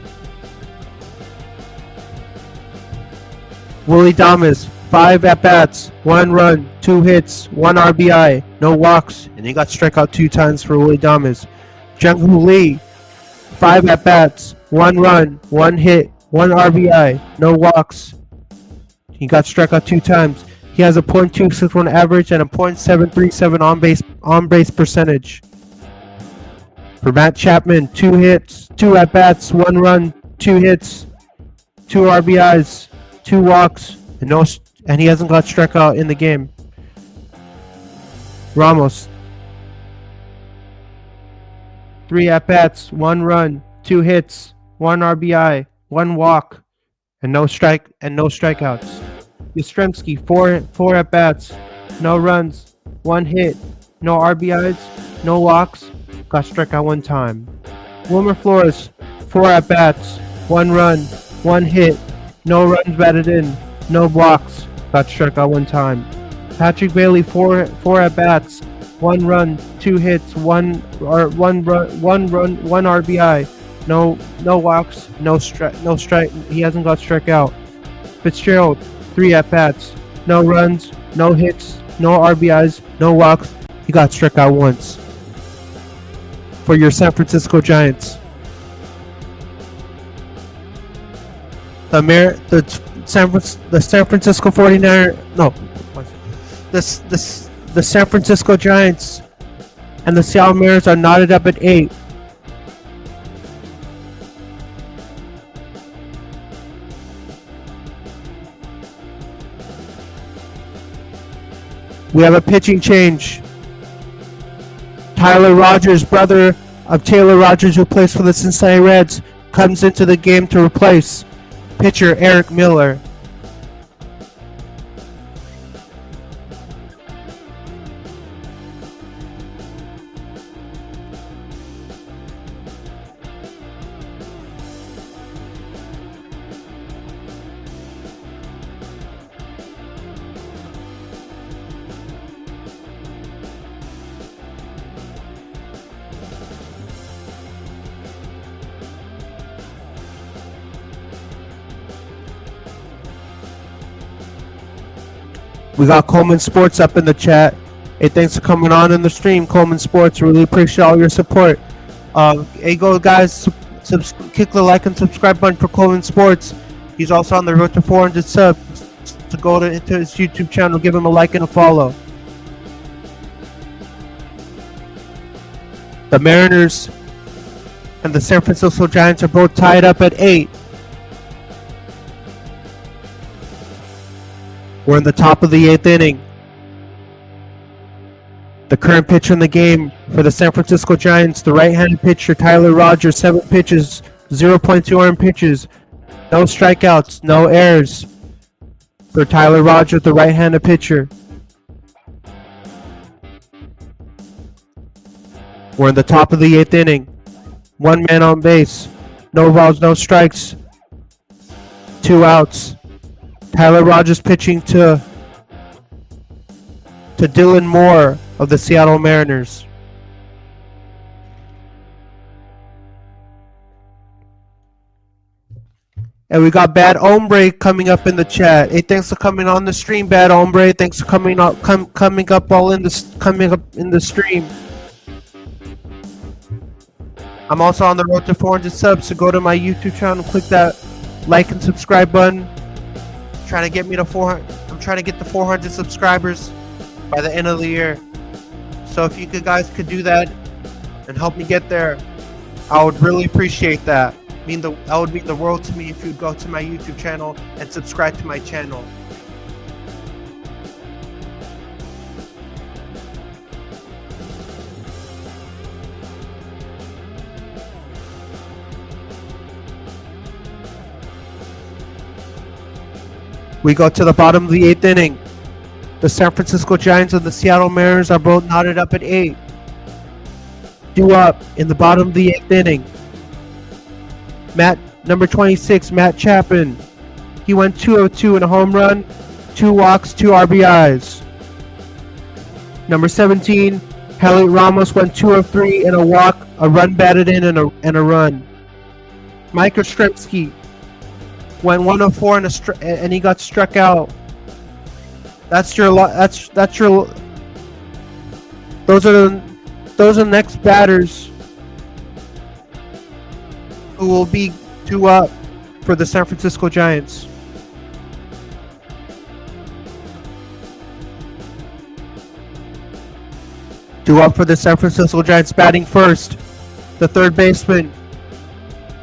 Willy Adames, 5 at-bats, 1 run, 2 hits, 1 RBI, no walks, and he got struck out 2 times for Willy Adames. Jung-Hoo Lee, 5 at-bats, 1 run, 1 hit, 1 RBI, no walks. He got struck out 2 times. He has a .261 average and a .737 on-base percentage. For Matt Chapman, 2 hits, 2 at-bats, 1 run, 2 hits, 2 RBIs, 2 walks, and he hasn't got struck out in the game. Ramos, 3 at-bats, 1 run, 2 hits, 1 RBI, 1 walk, and no strikeouts. Yastrzemski, 4 at-bats, no runs, 1 hit, no RBIs, no walks, got struck out 1 time. Wilmer Flores, 4 at-bats, 1 run, 1 hit, no runs batted in, no walks, got struck out 1 time. Patrick Bailey, 4 at-bats, 1 run, 2 hits, 1 RBI, no walks, no strike. He hasn't got struck out. Fitzgerald, 3 at-bats, no runs, no hits, no RBIs, no walks. He got struck out once. For your San Francisco Giants. The San Francisco 49ers, no, the San Francisco Giants and the Seattle Mariners are knotted up at 8. We have a pitching change. Tyler Rogers, brother of Taylor Rogers, who plays for the Cincinnati Reds, comes into the game to replace pitcher Eric Miller. We got Coleman Sports up in the chat. Hey, thanks for coming on in the stream, Coleman Sports. Really appreciate all your support. Hey, go guys, click the like and subscribe button for Coleman Sports. He's also on the road to 400 subs. To go into his YouTube channel, give him a like and a follow. The Mariners and the San Francisco Giants are both tied up at 8. We're in the top of the 8th inning. The current pitcher in the game for the San Francisco Giants, the right-handed pitcher Tyler Rogers, 7 pitches, 0.2 earned pitches, no strikeouts, no errors for Tyler Rogers, the right-handed pitcher. We're in the top of the 8th inning. 1 man on base, no balls, no strikes, 2 outs. Tyler Rogers pitching to Dylan Moore of the Seattle Mariners. And we got Bad Hombre coming up in the chat. Hey, thanks for coming on the stream, Bad Hombre. Thanks for coming up in the stream. I'm also on the road to 400 subs, so go to my YouTube channel, click that like and subscribe button. Trying to get me to 400. I'm trying to get to 400 subscribers by the end of the year. So if you guys could do that and help me get there, I would really appreciate that. That would mean the world to me if you'd go to my YouTube channel and subscribe to my channel. We go to the bottom of the 8th inning. The San Francisco Giants and the Seattle Mariners are both knotted up at 8. Due up in the bottom of the 8th inning. Number 26, Matt Chapman. He went 2 of 2 in a home run, 2 walks, 2 RBIs. Number 17, Heliot Ramos went 2 of 3 in a walk, a run batted in, and a run. Mike Yastrzemski went 1 of 4 and he got struck out. Those are the next batters who will be due up for the San Francisco Giants. Due up for the San Francisco Giants, batting first, the third baseman,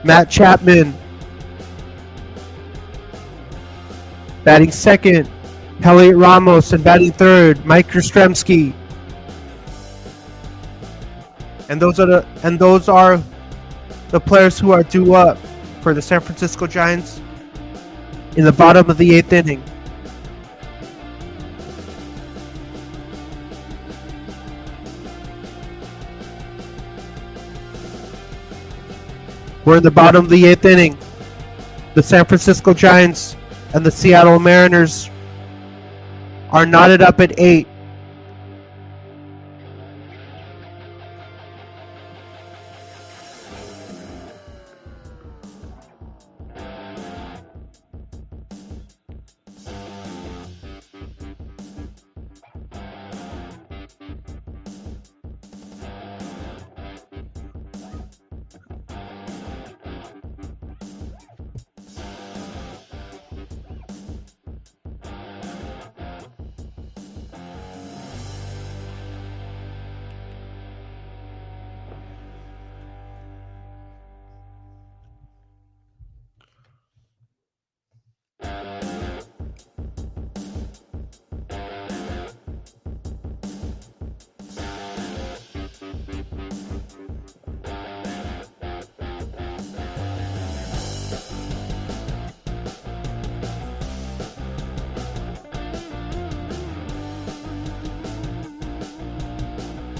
Matt Chapman. Batting second, Heliot Ramos, and batting third, Mike Yastrzemski. And those are the players who are due up for the San Francisco Giants in the bottom of the 8th inning. We're in the bottom of the 8th inning. The San Francisco Giants and the Seattle Mariners are knotted up at 8.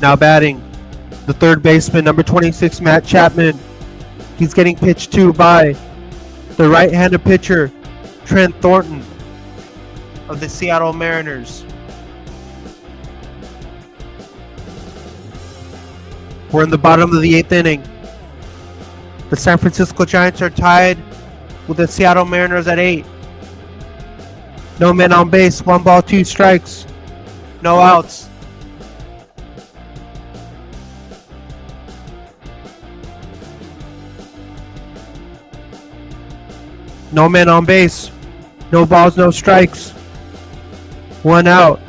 Now batting, the third baseman, number 26, Matt Chapman. He's getting pitched to by the right-handed pitcher, Trent Thornton of the Seattle Mariners. We're in the bottom of the 8th inning. The San Francisco Giants are tied with the Seattle Mariners at 8. No men on base, 1 ball, 2 strikes, no outs. No men on base, no balls, no strikes, 1 out.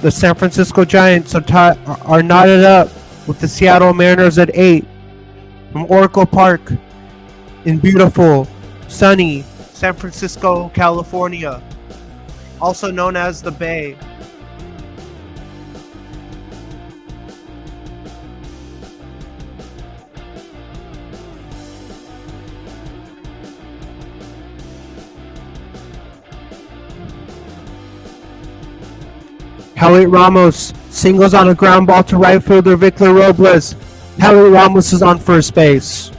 The San Francisco Giants are knotted up with the Seattle Mariners at 8 from Oracle Park in beautiful, sunny San Francisco, California, also known as the Bay. Heliot Ramos singles on a ground ball to right fielder Victor Robles. Heliot Ramos is on first base.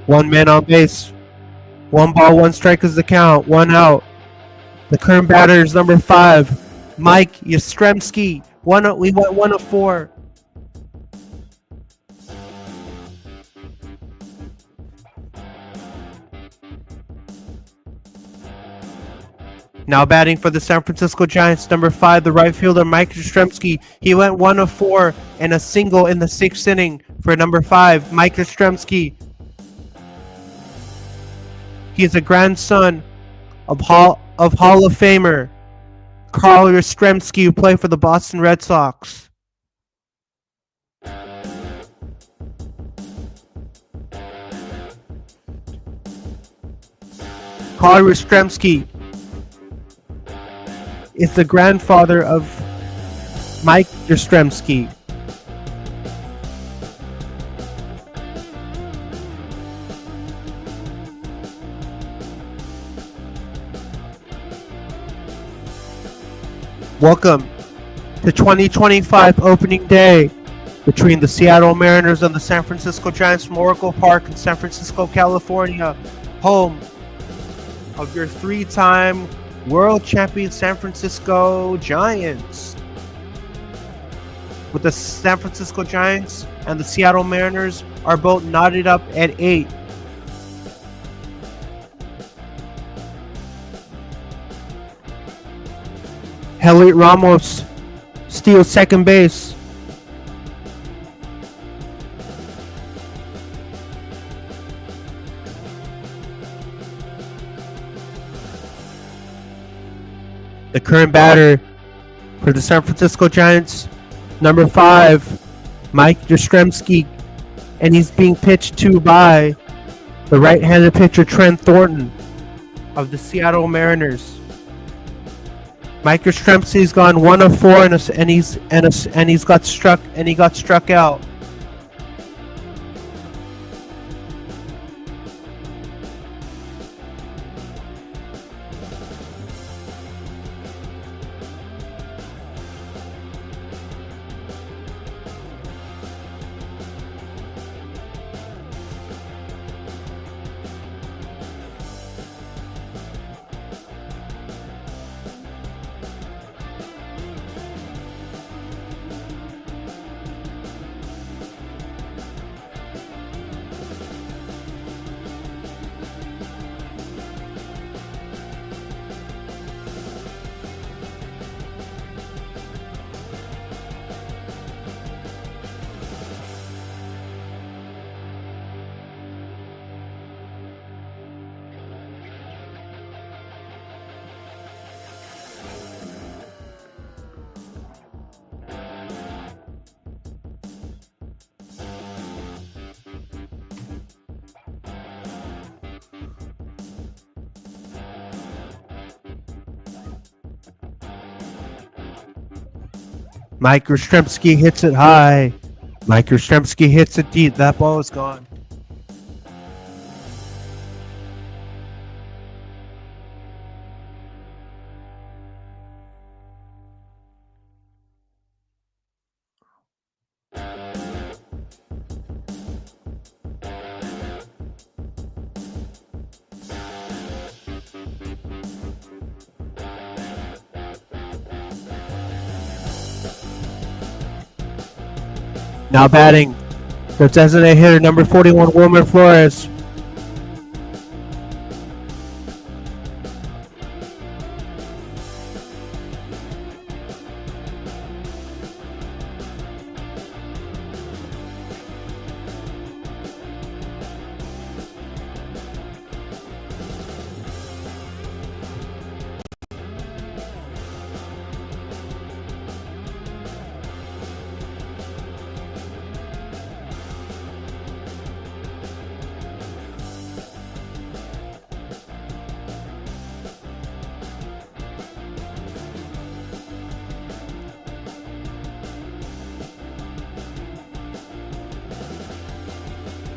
One man on base. 1 ball, 1 strike is the count. 1 out. The current batter is number 5, Mike Yastrzemski. We went 1 of 4. Now batting for the San Francisco Giants, number 5, the right fielder Mike Yastrzemski. He went 1 of 4 and a single in the 6th inning for number 5, Mike Yastrzemski. He is a grandson of Hall of Famer Carl Yastrzemski, who played for the Boston Red Sox. Carl Yastrzemski is the grandfather of Mike Yastrzemski. Welcome to 2025 opening day between the Seattle Mariners and the San Francisco Giants from Oracle Park in San Francisco, California, home of your 3-time world champion San Francisco Giants. With the San Francisco Giants and the Seattle Mariners are both knotted up at 8. Heliot Ramos steals second base. The current batter For the San Francisco Giants, number 5, Mike Yastrzemski, and he's being pitched to by the right-handed pitcher Trent Thornton of the Seattle Mariners. Mike Yastrzemski's gone 1 of 4 and he got struck out. Mike Yastrzemski hits it high. Mike Yastrzemski hits it deep. That ball is gone. Now batting, the designated hitter, number 41, Wilmer Flores.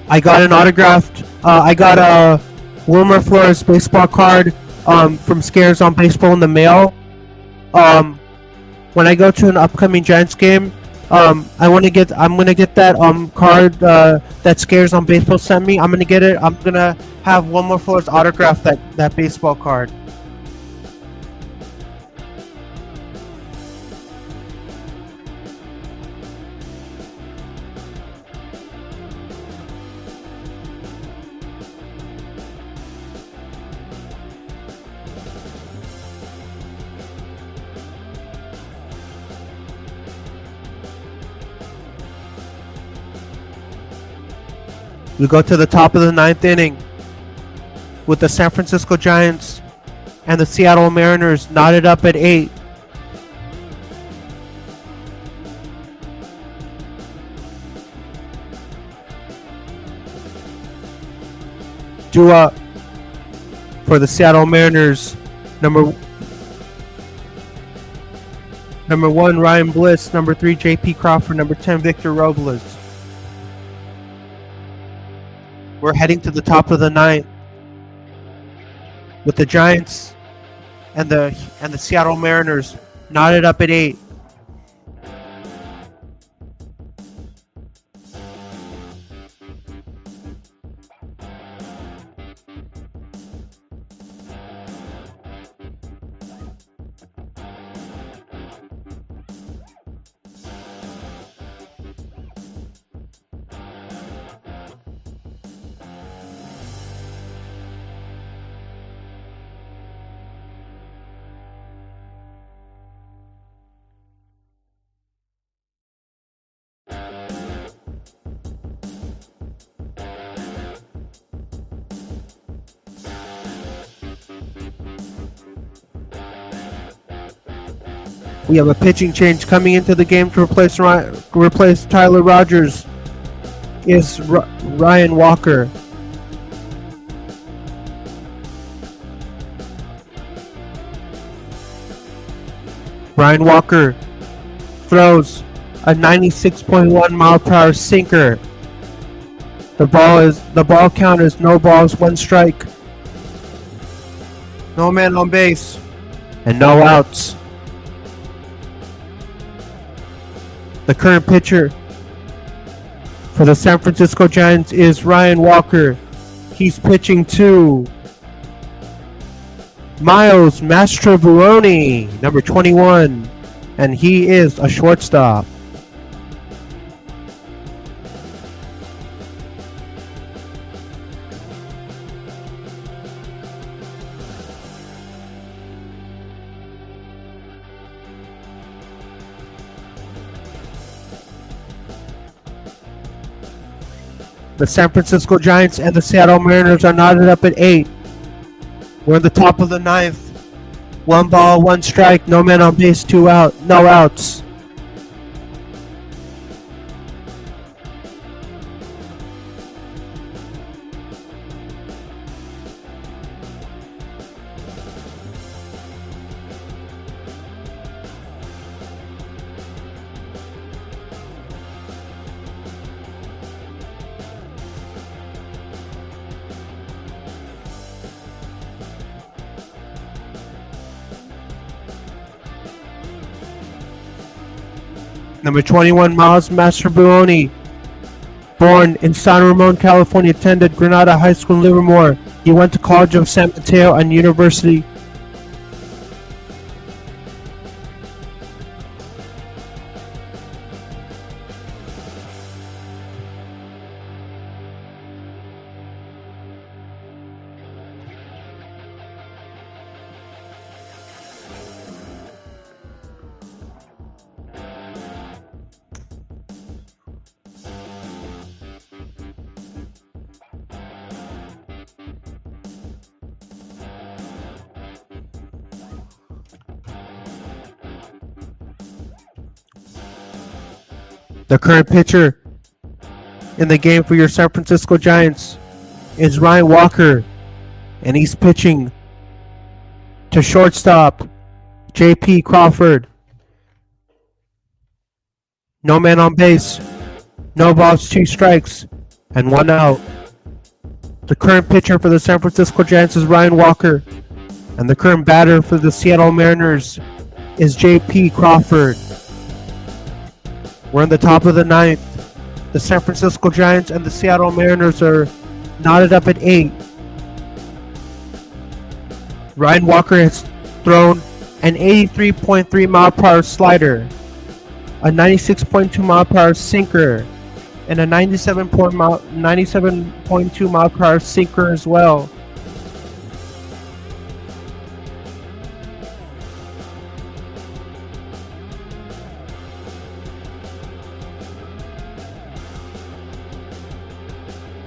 I got an autographed. I got a Wilmer Flores baseball card from Scares on Baseball in the mail. When I go to an upcoming Giants game, I'm gonna get that card that Scares on Baseball sent me. I'm gonna get it. I'm gonna have Wilmer Flores autograph that baseball card. We go to the top of the 9th inning with the San Francisco Giants and the Seattle Mariners knotted up at 8. Due up for the Seattle Mariners, number 1 Ryan Bliss, number 3 J.P. Crawford, number 10 Victor Robles. We're heading to the top of the 9th with the Giants and the Seattle Mariners knotted up at 8. We have a pitching change coming into the game to replace Tyler Rogers. Is Ryan Walker. Ryan Walker throws a 96.1 mile per hour sinker. The ball count is no balls, 1 strike. No man on base and no outs. The current pitcher for the San Francisco Giants is Ryan Walker. He's pitching to Miles Mastrobuoni, number 21, and he is a shortstop. The San Francisco Giants and the Seattle Mariners are knotted up at 8. We're in the top of the 9th. 1 ball, 1 strike, no man on base, 2 out, no outs. Number 21, Miles Mastrobuoni, born in San Ramon, California, attended Granada High School in Livermore. He went to College of San Mateo and University. The current pitcher in the game for your San Francisco Giants is Ryan Walker, and he's pitching to shortstop J.P. Crawford. No man on base, no balls, 2 strikes, and 1 out. The current pitcher for the San Francisco Giants is Ryan Walker, and the current batter for the Seattle Mariners is J.P. Crawford. We're in the top of the 9th. The San Francisco Giants and the Seattle Mariners are knotted up at 8. Ryan Walker has thrown an 83.3 mile per hour slider, a 96.2 mile per hour sinker, and a 97.2 mile per hour sinker as well.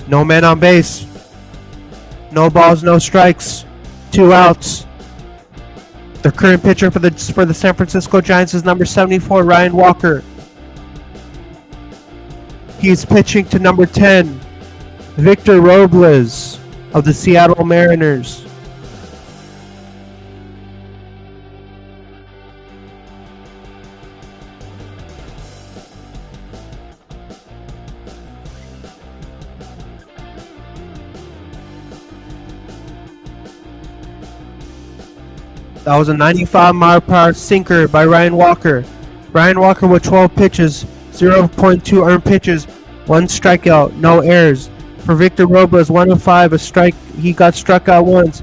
No man on base. No balls, no strikes. 2 outs. The current pitcher for the San Francisco Giants is number 74, Ryan Walker. He's pitching to number 10, Victor Robles of the Seattle Mariners. That was a 95 mile per hour sinker by Ryan Walker. Ryan Walker with 12 pitches, 0.2 earned pitches, 1 strikeout, no errors. For Victor Robles, 1 of 5, a strike. He got struck out once,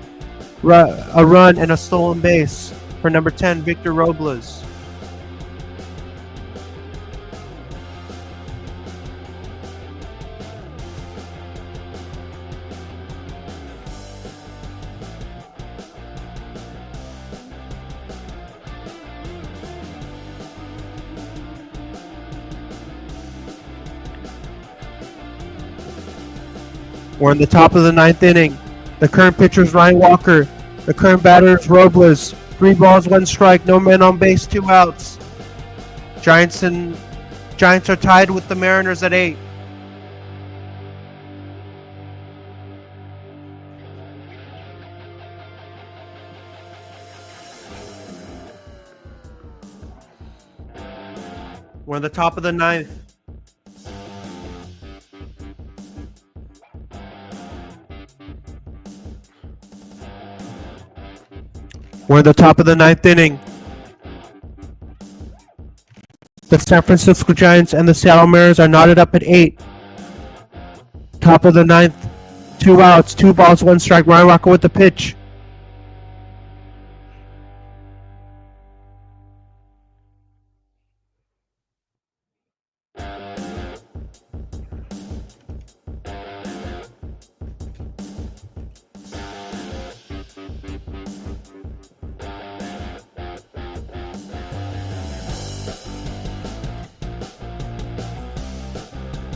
a run, and a stolen base. For number 10, Victor Robles. We're in the top of the 9th inning. The current pitcher is Ryan Walker. The current batter is Robles. 3 balls, 1 strike, no men on base, 2 outs. Giants are tied with the Mariners at 8. We're at the top of the 9th. We're at the top of the 9th inning. The San Francisco Giants and the Seattle Mariners are knotted up at 8. Top of the 9th. 2 outs, 2 balls, 1 strike. Ryan Rocco with the pitch.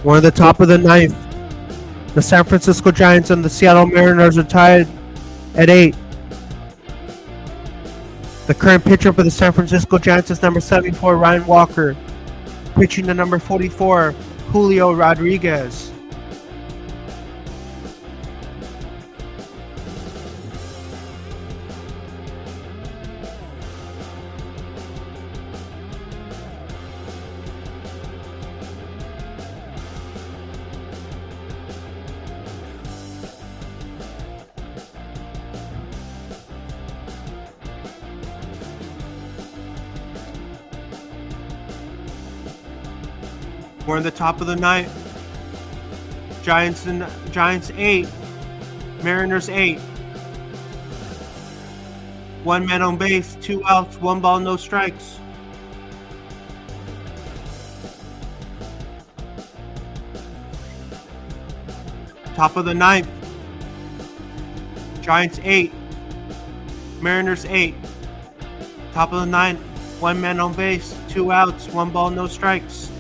We're at the top of the 9th. The San Francisco Giants and the Seattle Mariners are tied at 8. The current pitcher for the San Francisco Giants is number 74, Ryan Walker. Pitching to number 44, Julio Rodriguez. We're in the top of the 9th. Giants 8. Mariners 8. 1 man on base, 2 outs, 1 ball, no strikes. Top of the 9th. Giants 8. Mariners 8. Top of the 9th. 1 man on base, 2 outs, 1 ball, no strikes.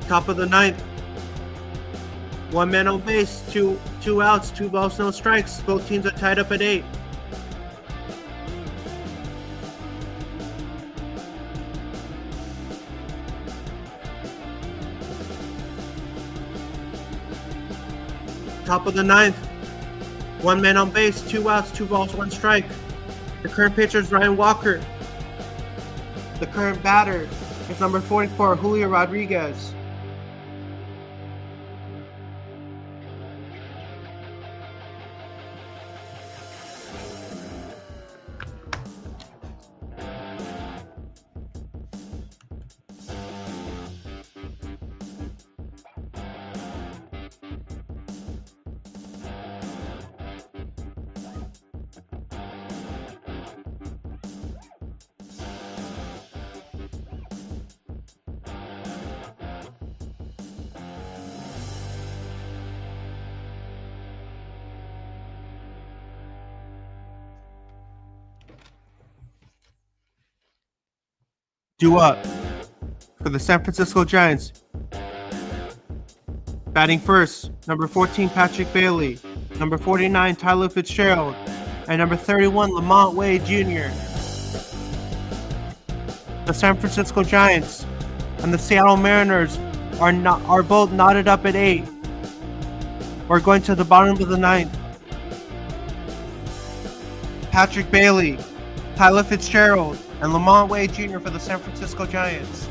Top of the 9th. 1 man on base, 2 outs, 2 balls, no strikes. Both teams are tied up at 8. Top of the 9th. 1 man on base, 2 outs, 2 balls, 1 strike. The current pitcher is Ryan Walker. The current batter is number 44, Julio Rodriguez. Due up for the San Francisco Giants. Batting first, number 14, Patrick Bailey. Number 49, Tyler Fitzgerald. And number 31, Lamont Wade Jr. The San Francisco Giants and the Seattle Mariners are both knotted up at 8. We're going to the bottom of the 9th. Patrick Bailey, Tyler Fitzgerald, and Lamont Wade Jr. for the San Francisco Giants.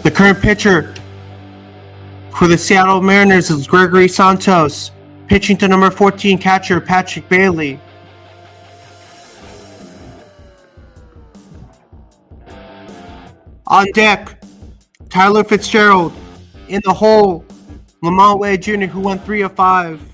The current pitcher for the Seattle Mariners is Gregory Santos, pitching to number 14 catcher Patrick Bailey. On deck, Tyler Fitzgerald. In the hole, Lamont Wade Jr., who won 3 of 5.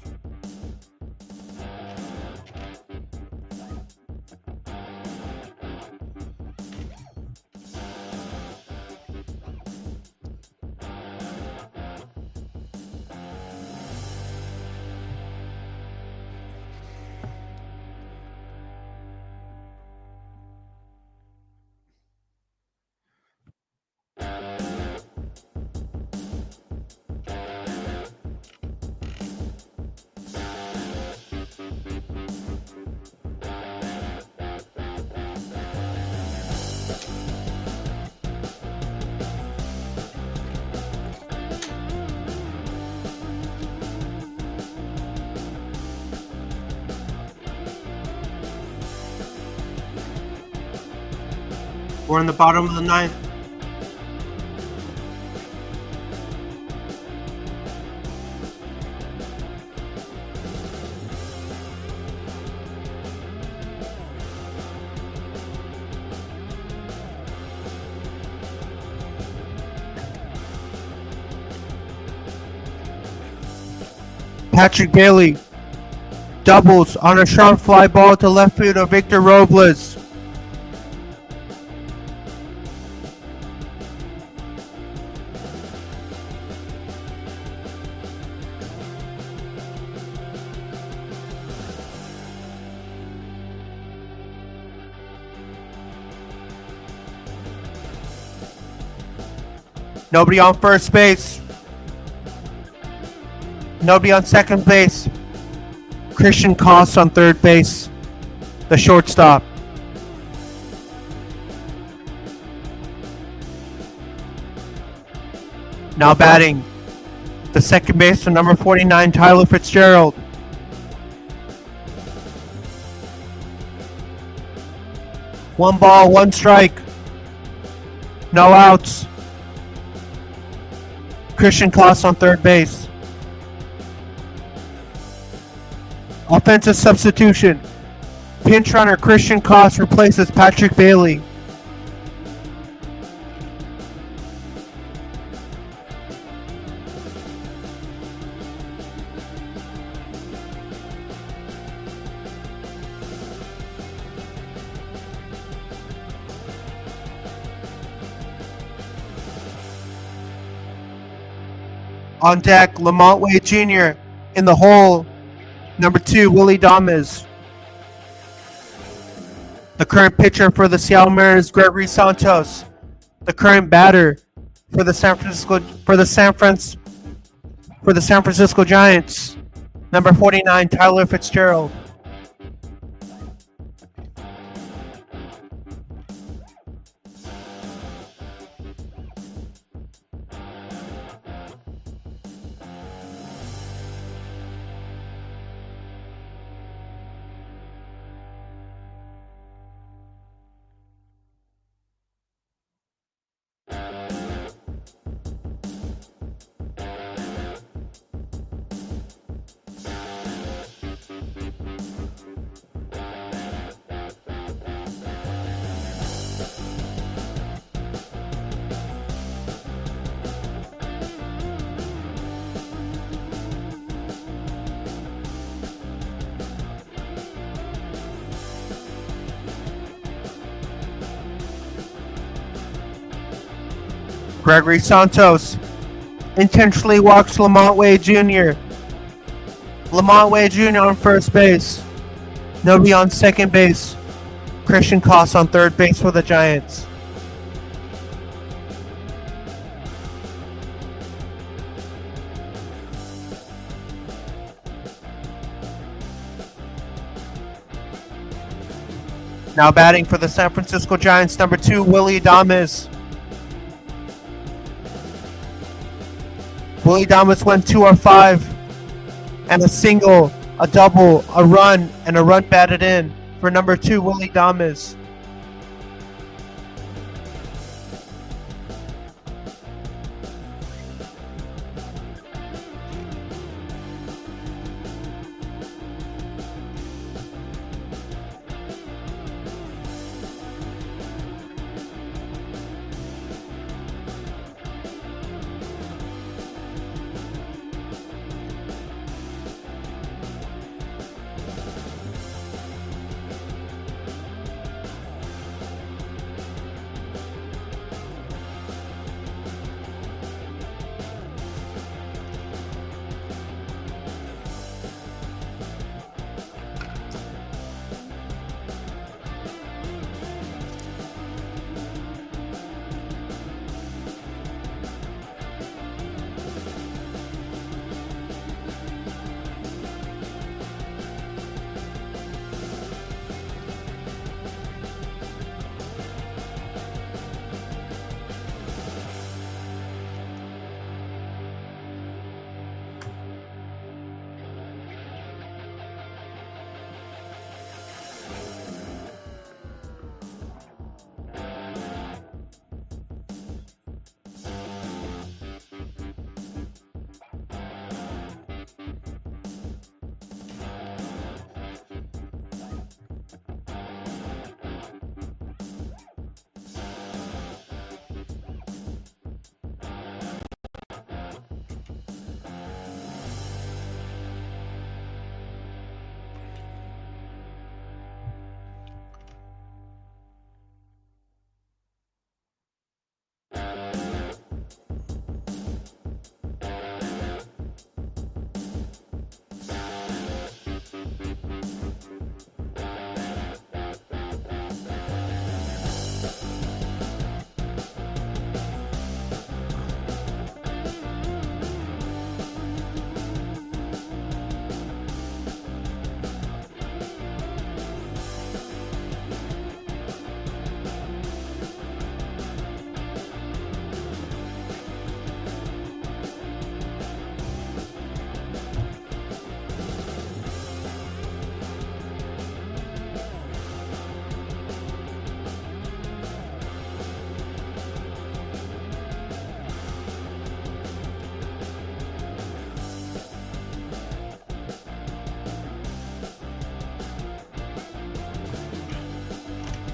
We're in the bottom of the ninth. Patrick Bailey doubles on a sharp fly ball to left field of Victor Robles. Nobody on first base. Nobody on second base. Christian Koss on third base. The shortstop. Now batting. The second baseman, number 49, Tyler Fitzgerald. One ball, one strike. No outs. Christian Koss on third base. Offensive substitution. Pinch runner Christian Koss replaces Patrick Bailey. On deck, Lamont Wade Jr. In the hole, number 2, Willie Damas. The current pitcher for the Seattle Mariners, Gregory Santos. The current batter for the San Francisco Giants, number 49, Tyler Fitzgerald. Gregory Santos intentionally walks Lamont Wade Jr. Lamont Wade Jr. on first base. Nobody on second base. Christian Koss on third base for the Giants. Now batting for the San Francisco Giants, number 2, Willy Adames. Willy Adames went 2 of 5, and a single, a double, a run, and a run batted in for number 2, Willy Adames.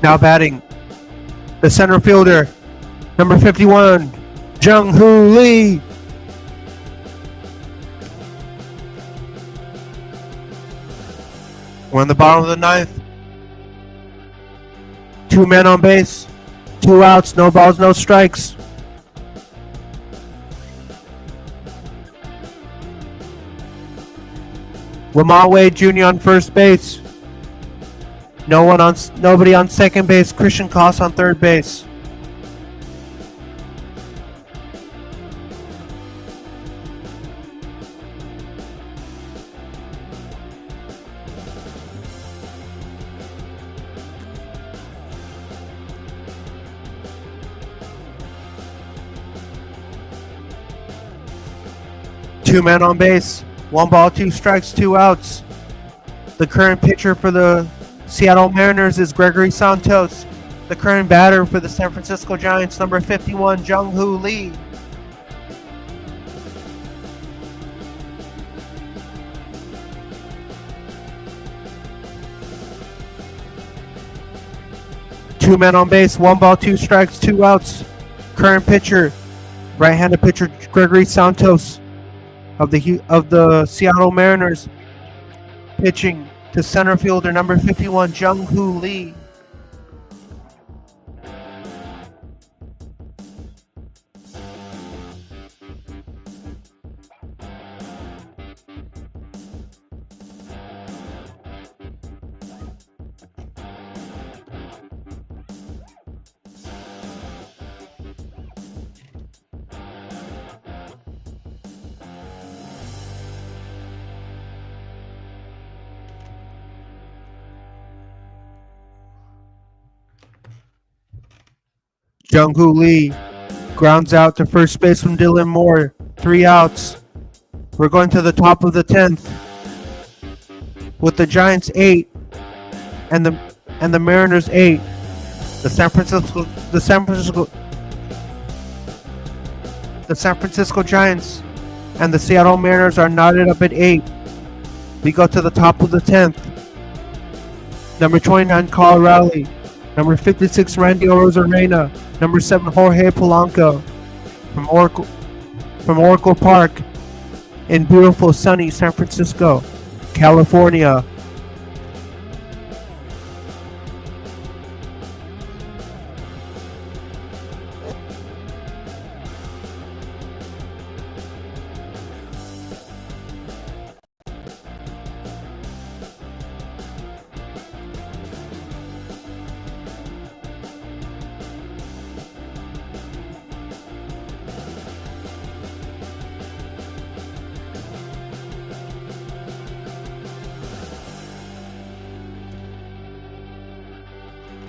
Now batting, the center fielder, number 51, Jung-Hoo Lee. We're in the bottom of the ninth. 2 men on base, 2 outs, no balls, no strikes. Lamont Wade Jr. on first base. Nobody on second base. Christian Koss on third base. Two men on base. 1 ball, 2 strikes, 2 outs. The current pitcher for the Seattle Mariners is Gregory Santos. The current batter for the San Francisco Giants, number 51, Jung-Hoo Lee. Two men on base, 1 ball, 2 strikes, 2 outs. Current pitcher, right-handed pitcher Gregory Santos of the Seattle Mariners, pitching to center fielder number 51, Jung-Hoo Lee. Jung-Hoo Lee grounds out to first base from Dylan Moore. 3 outs. We're going to the top of the 10th with the Giants 8 and the Mariners 8. The San Francisco Giants and the Seattle Mariners are knotted up at 8. We go to the top of the 10th. Number 29, Kyle Rowley. Number 56, Randy Arozarena. Number 7, Jorge Polanco from Oracle Park in beautiful sunny San Francisco, California.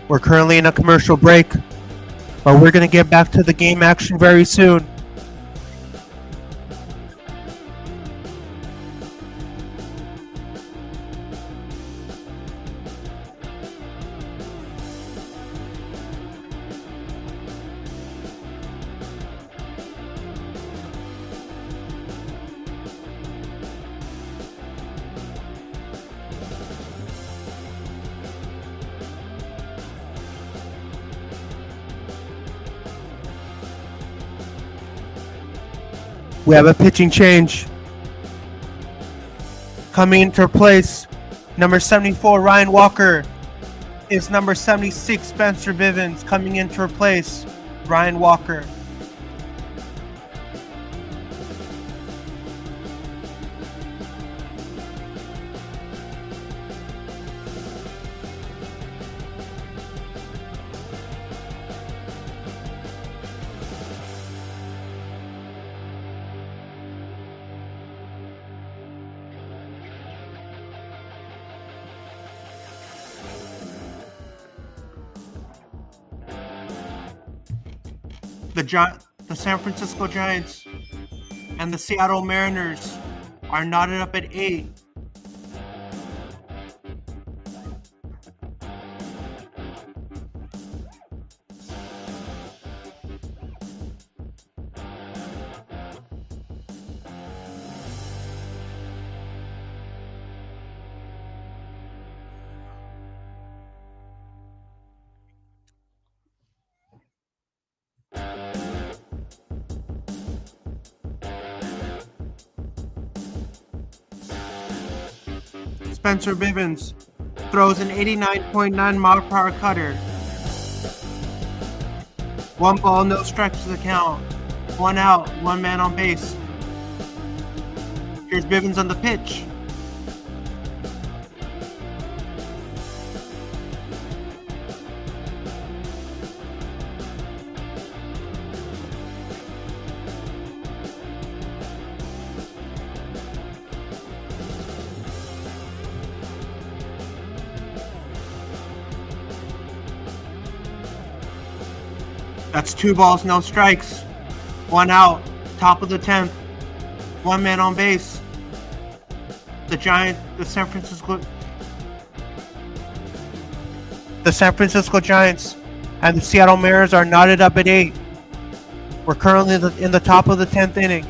We're currently in a commercial break, but we're going to get back to the game action very soon. We have a pitching change. Coming into place, number 74, Ryan Walker, is number 76, Spencer Bivens, coming in to replace Ryan Walker. The San Francisco Giants and the Seattle Mariners are knotted up at 8. Spencer Bivens throws an 89.9 mile per hour cutter. 1 ball, no strikes to the count. 1 out, 1 man on base. Here's Bivens on the pitch. That's 2 balls, no strikes. 1 out, top of the 10th. 1 man on base. The San Francisco Giants and the Seattle Mariners are knotted up at 8. We're currently in the top of the 10th inning.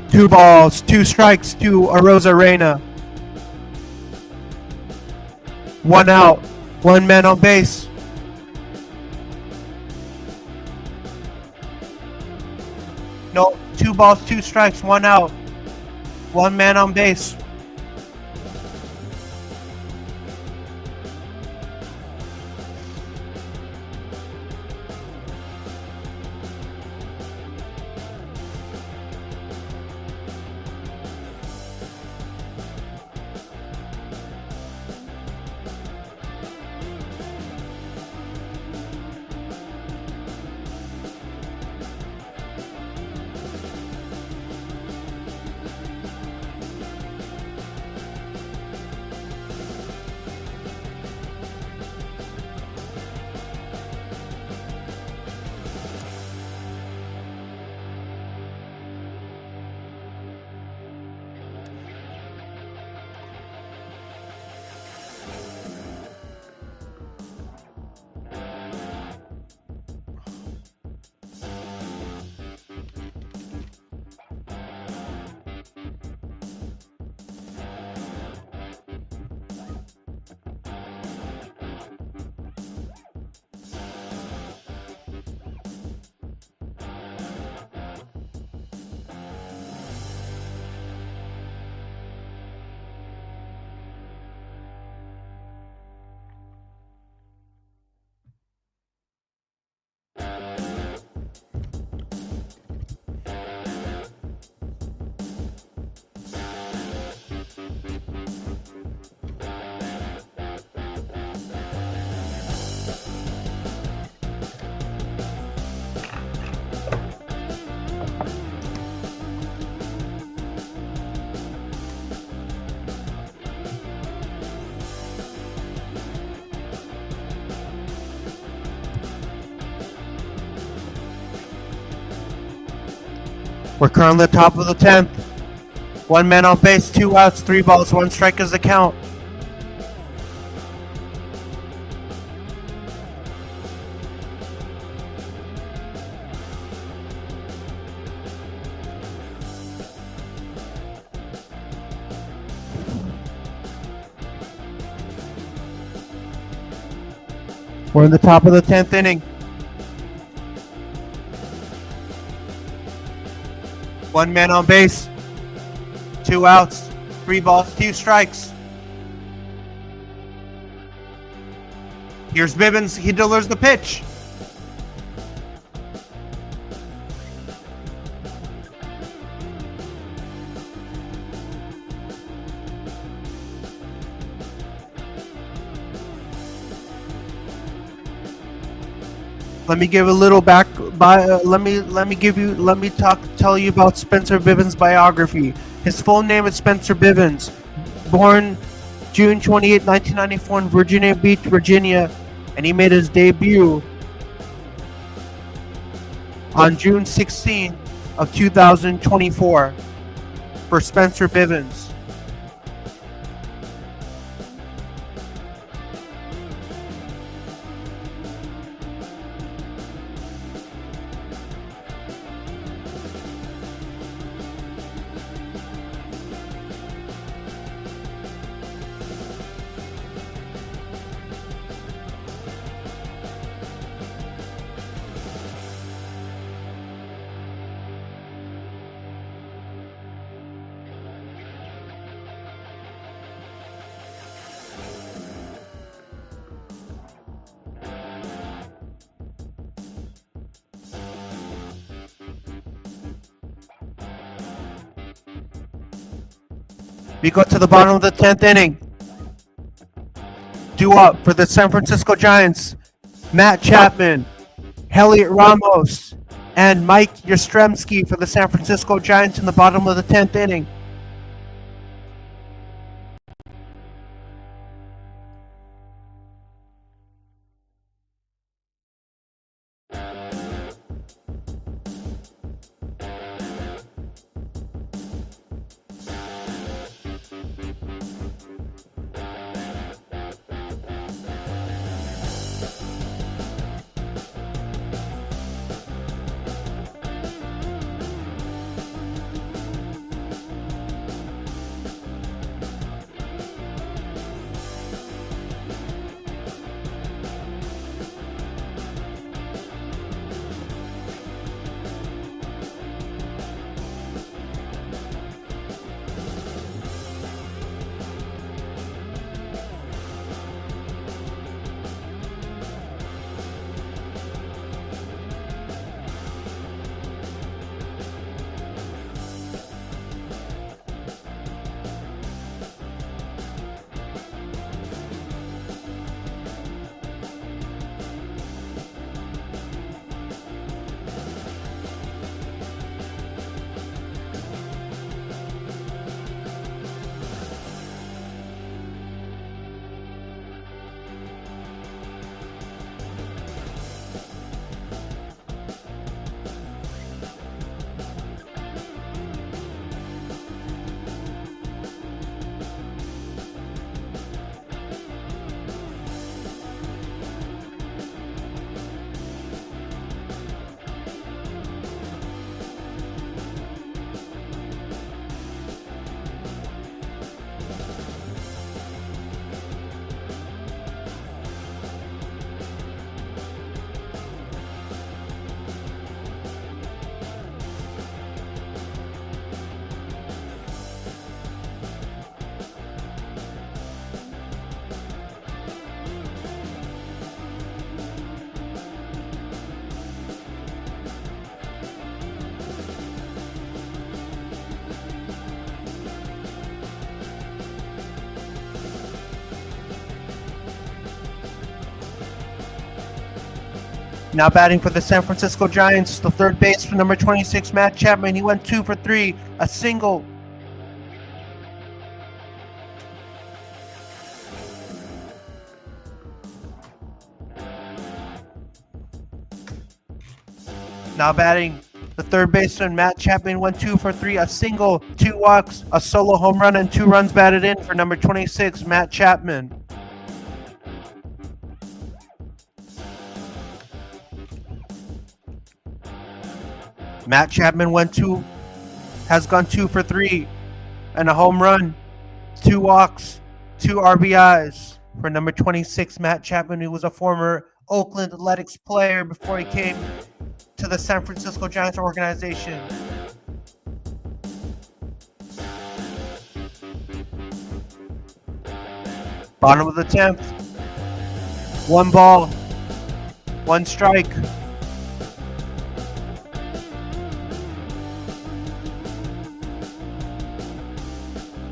Two balls, 2 strikes to Arozarena. 1 out, 1 man on base. No, 2 balls, 2 strikes, 1 out, 1 man on base. We're currently top of the 10th. One man on base, 2 outs, 3 balls, 1 strike is the count. We're in the top of the 10th inning. One man on base, 2 outs, 3 balls, 2 strikes. Here's Bibbins. He delivers the pitch. Let me give a little tell you about Spencer Bivens' biography. His full name is Spencer Bivens. Born June 28, 1994 in Virginia Beach, Virginia, and he made his debut on June 16 of 2024 for Spencer Bivens. We go to the bottom of the 10th inning. Due up for the San Francisco Giants, Matt Chapman, Heliot Ramos, and Mike Yastrzemski for the San Francisco Giants in the bottom of the 10th inning. Now batting for the San Francisco Giants, the third baseman, number 26, Matt Chapman. He went 2 for 3, a single. Now batting The third baseman, Matt Chapman, went 2 for 3, a single, 2 walks, a solo home run, and 2 runs batted in for number 26, Matt Chapman. Matt Chapman has gone 2 for 3, and a home run, 2 walks, 2 RBIs for number 26, Matt Chapman, who was a former Oakland Athletics player before he came to the San Francisco Giants organization. Bottom of the 10th. 1 ball, 1 strike.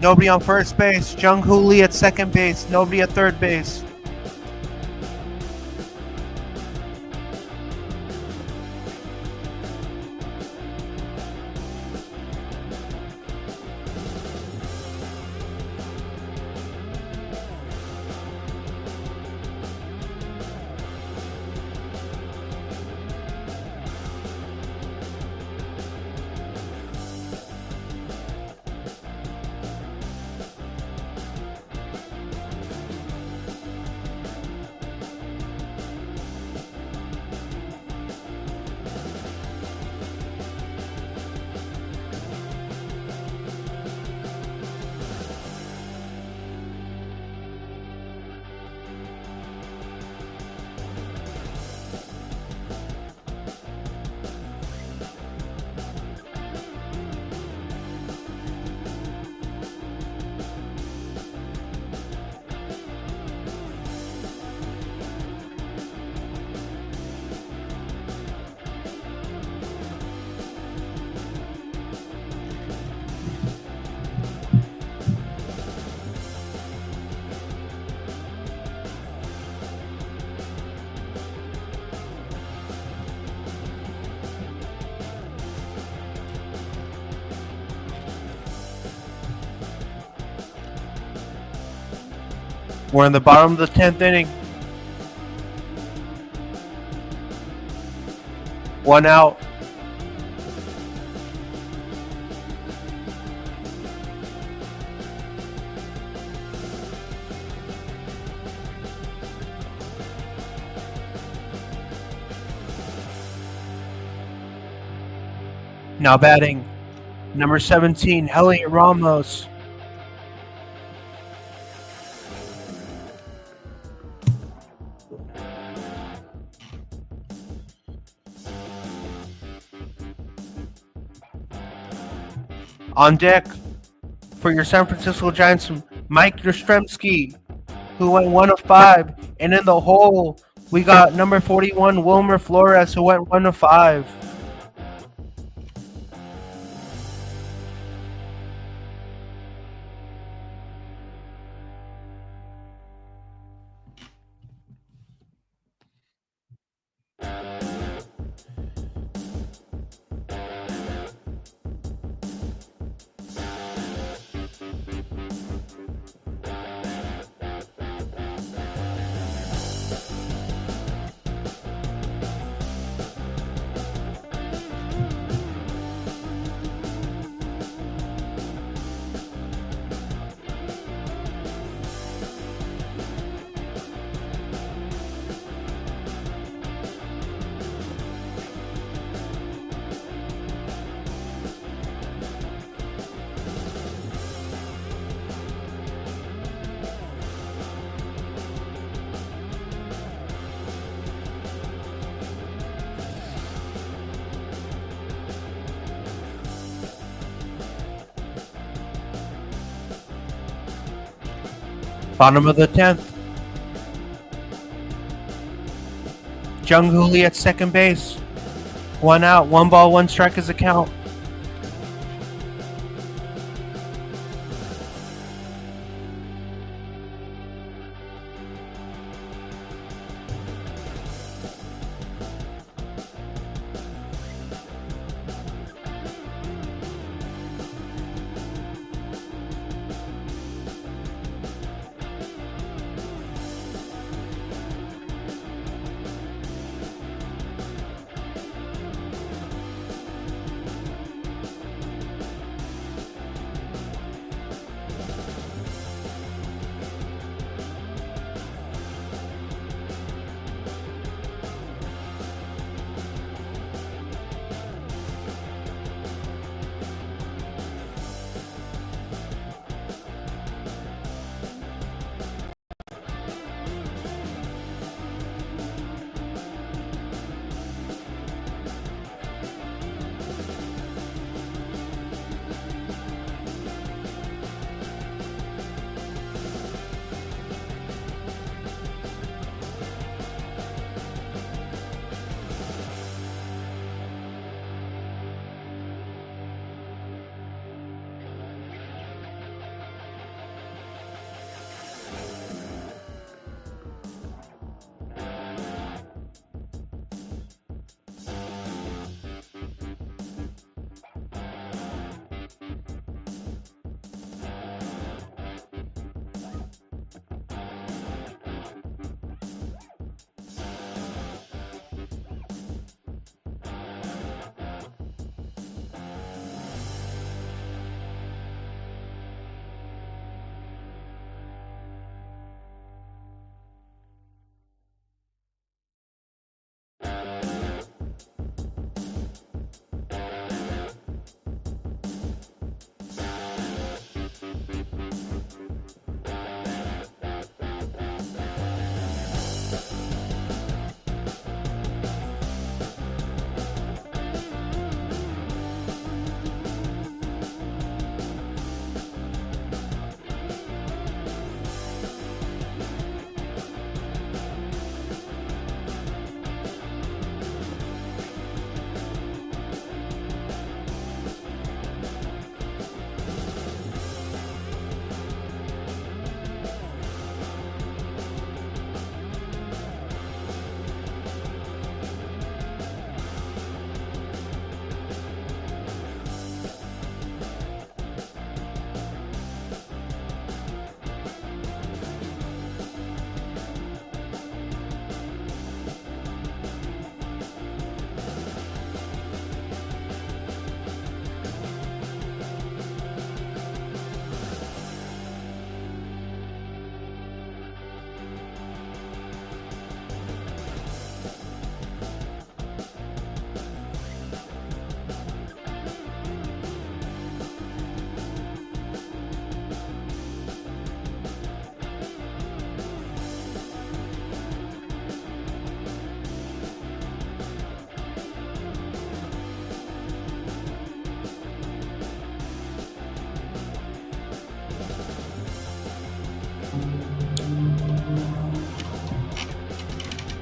Nobody on first base. Jung-Hoo Lee at second base. Nobody at third base. We're in the bottom of the 10th inning. 1 out. Now batting, number 17, Elliot Ramos. On deck for your San Francisco Giants, Mike Yastrzemski, who went 1 of 5. And in the hole, we got number 41, Wilmer Flores, who went 1 of 5. Bottom of the 10th. Jung-Hoo Lee at second base. 1 out, 1 ball, 1 strike is the count.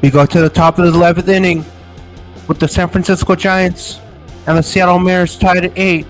We go to the top of the 11th inning with the San Francisco Giants and the Seattle Mariners tied at 8.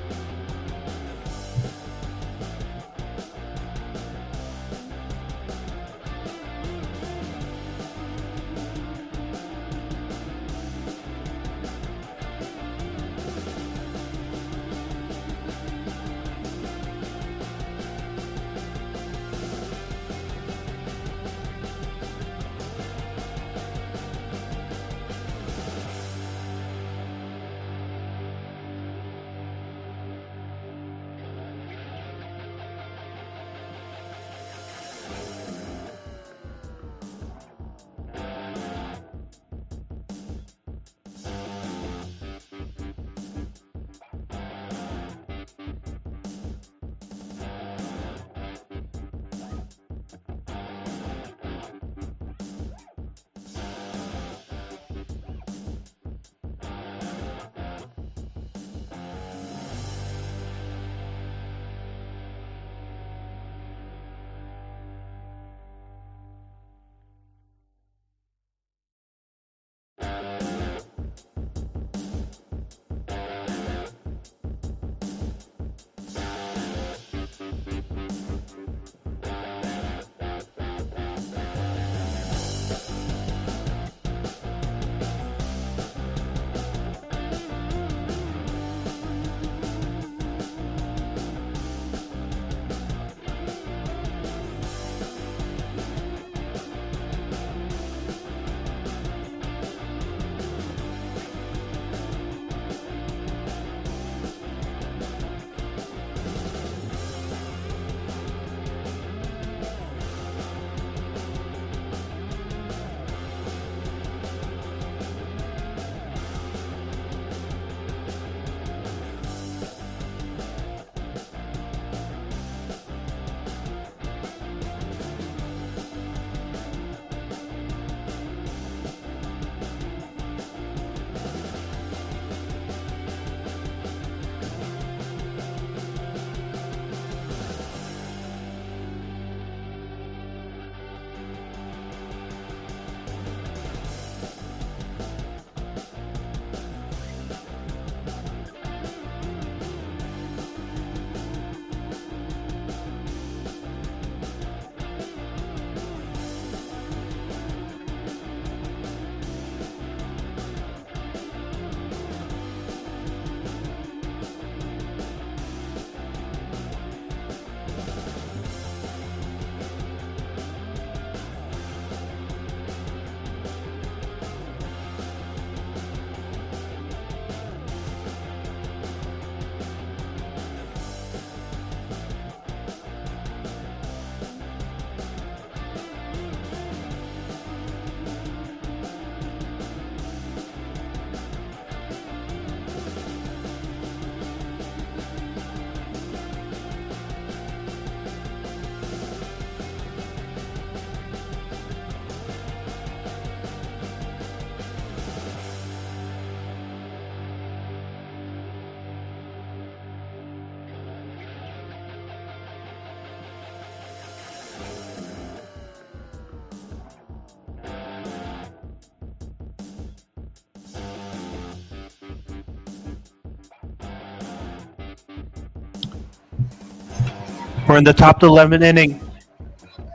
We're in the top of the 11th inning.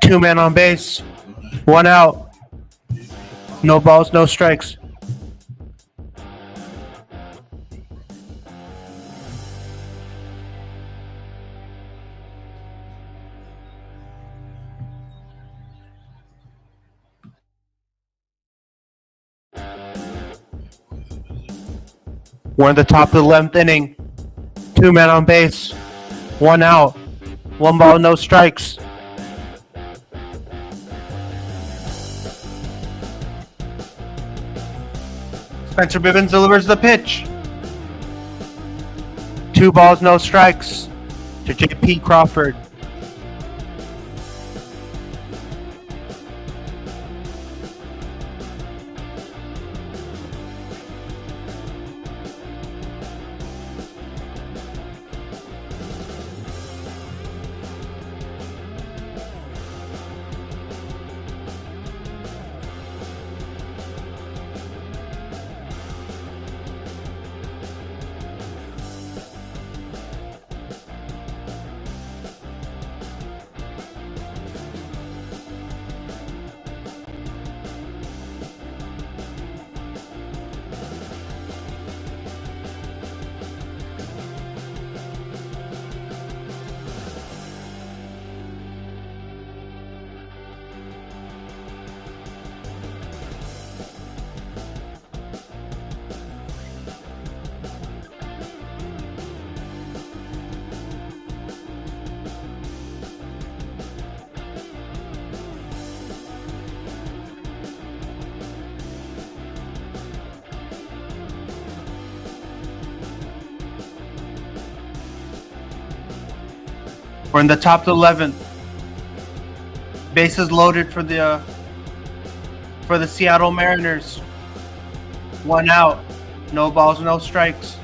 2 men on base. 1 out. No balls, no strikes. We're in the top of the 11th inning. 2 men on base. 1 out. 1 ball, no strikes. Spencer Bibbins delivers the pitch. 2 balls, no strikes to J.P. Crawford. We're in the top 11th. Bases loaded for the Seattle Mariners. 1 out. No balls, no strikes.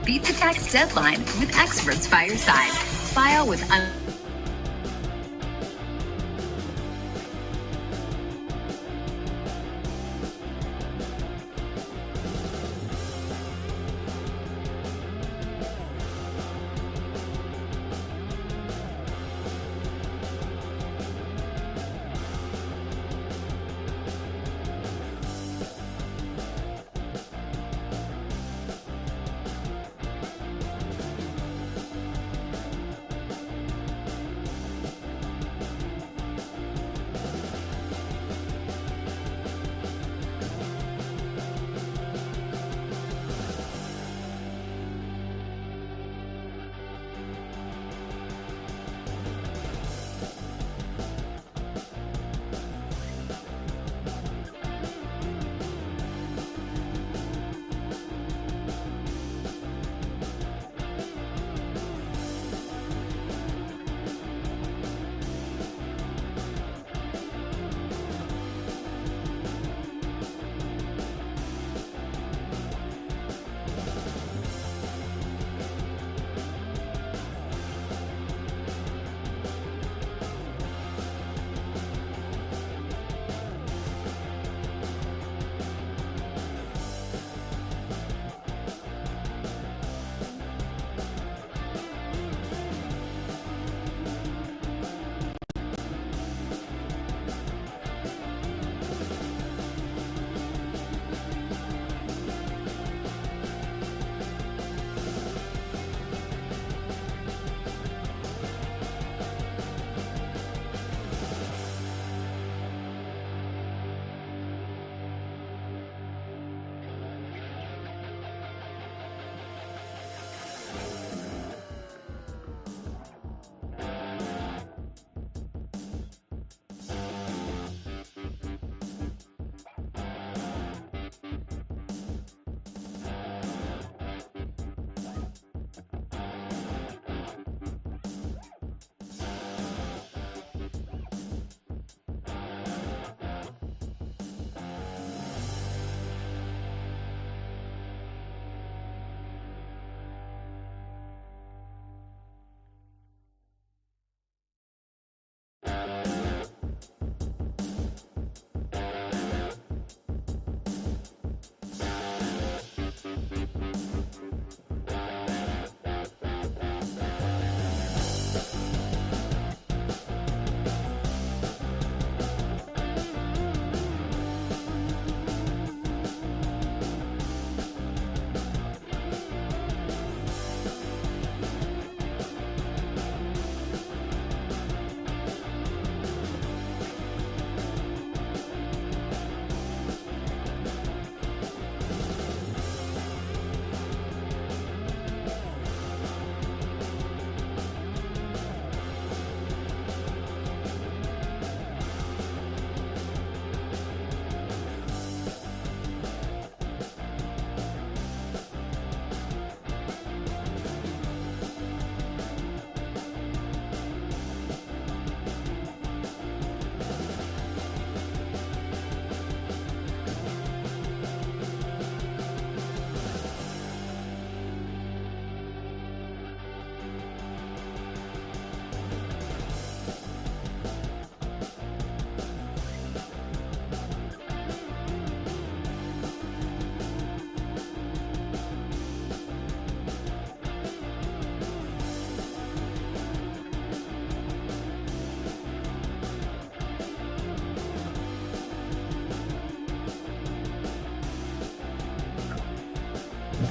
Beat the tax deadline with experts by your side. File with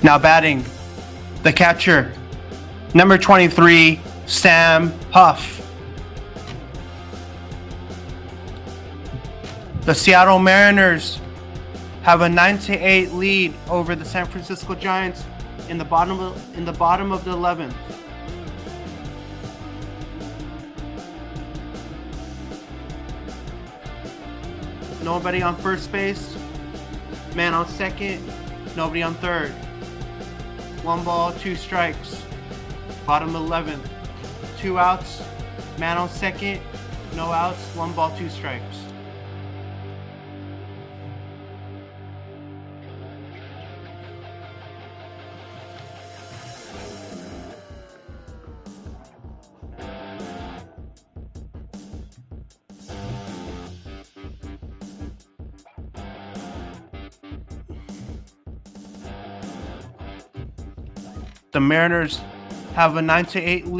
Now batting, the catcher, number 23, Sam Huff. The Seattle Mariners have a 9-8 lead over the San Francisco Giants in the bottom of the 11th. Nobody on first base. Man on second. Nobody on third. 1 ball, 2 strikes. Bottom 11th. 2 outs. Man on second. No outs. 1 ball, 2 strikes. The Mariners have a 9-8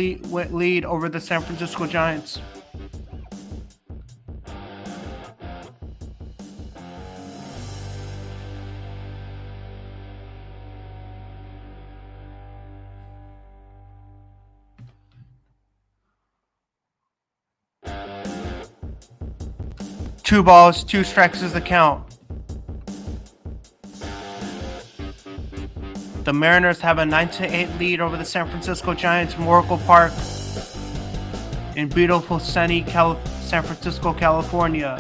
lead over the San Francisco Giants. Two balls, 2 strikes is the count. The Mariners have a 9-8 lead over the San Francisco Giants in Oracle Park in beautiful sunny San Francisco, California.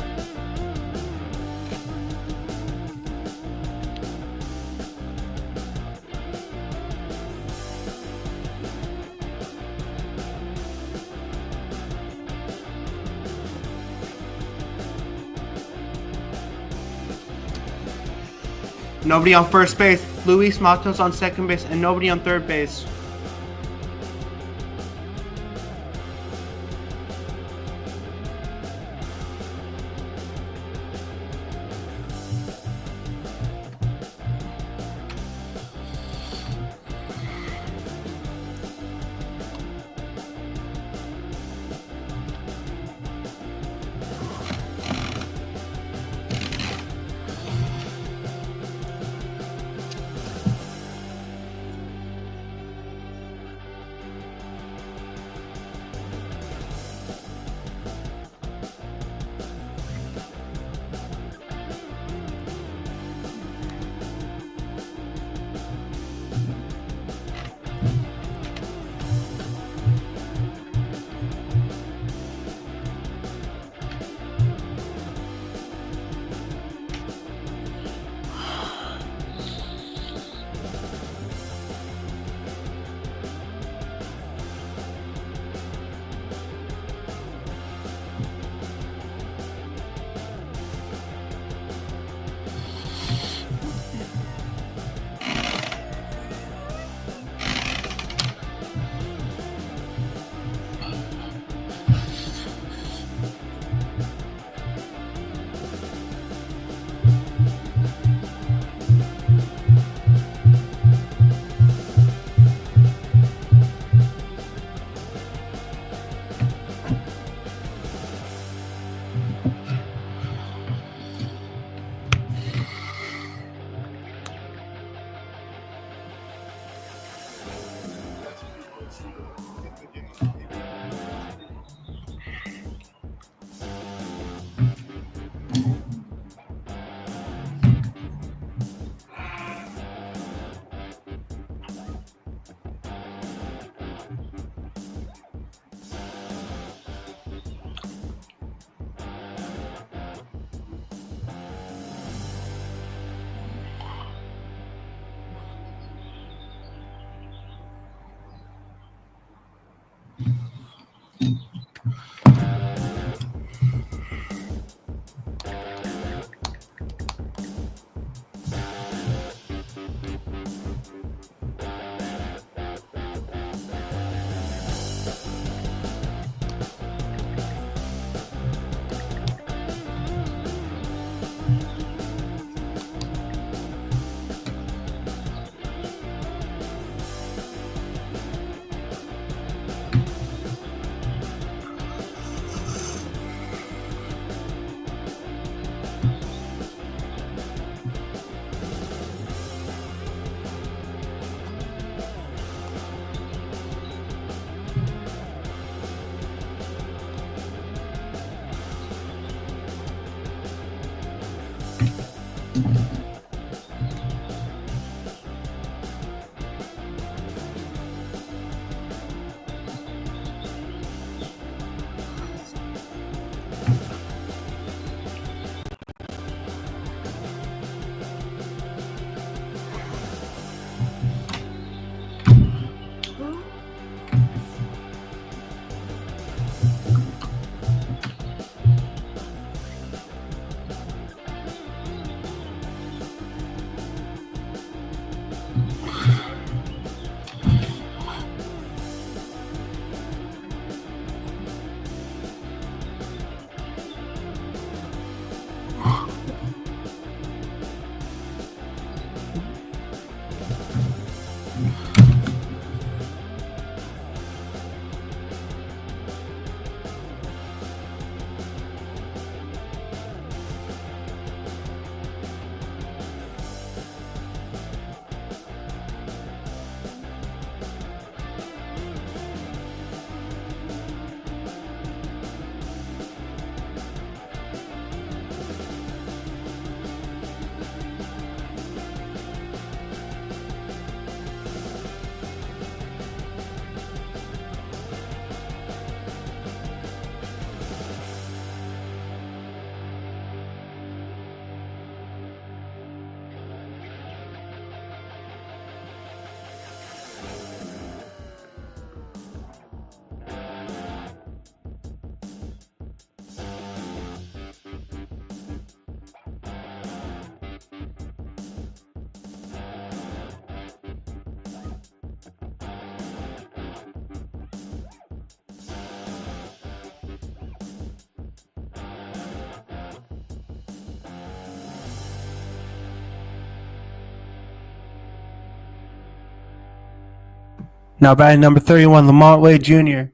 Nobody on first base. Luis Matos on second base, and nobody on third base. Now batting number 31, Lamont Wade Jr.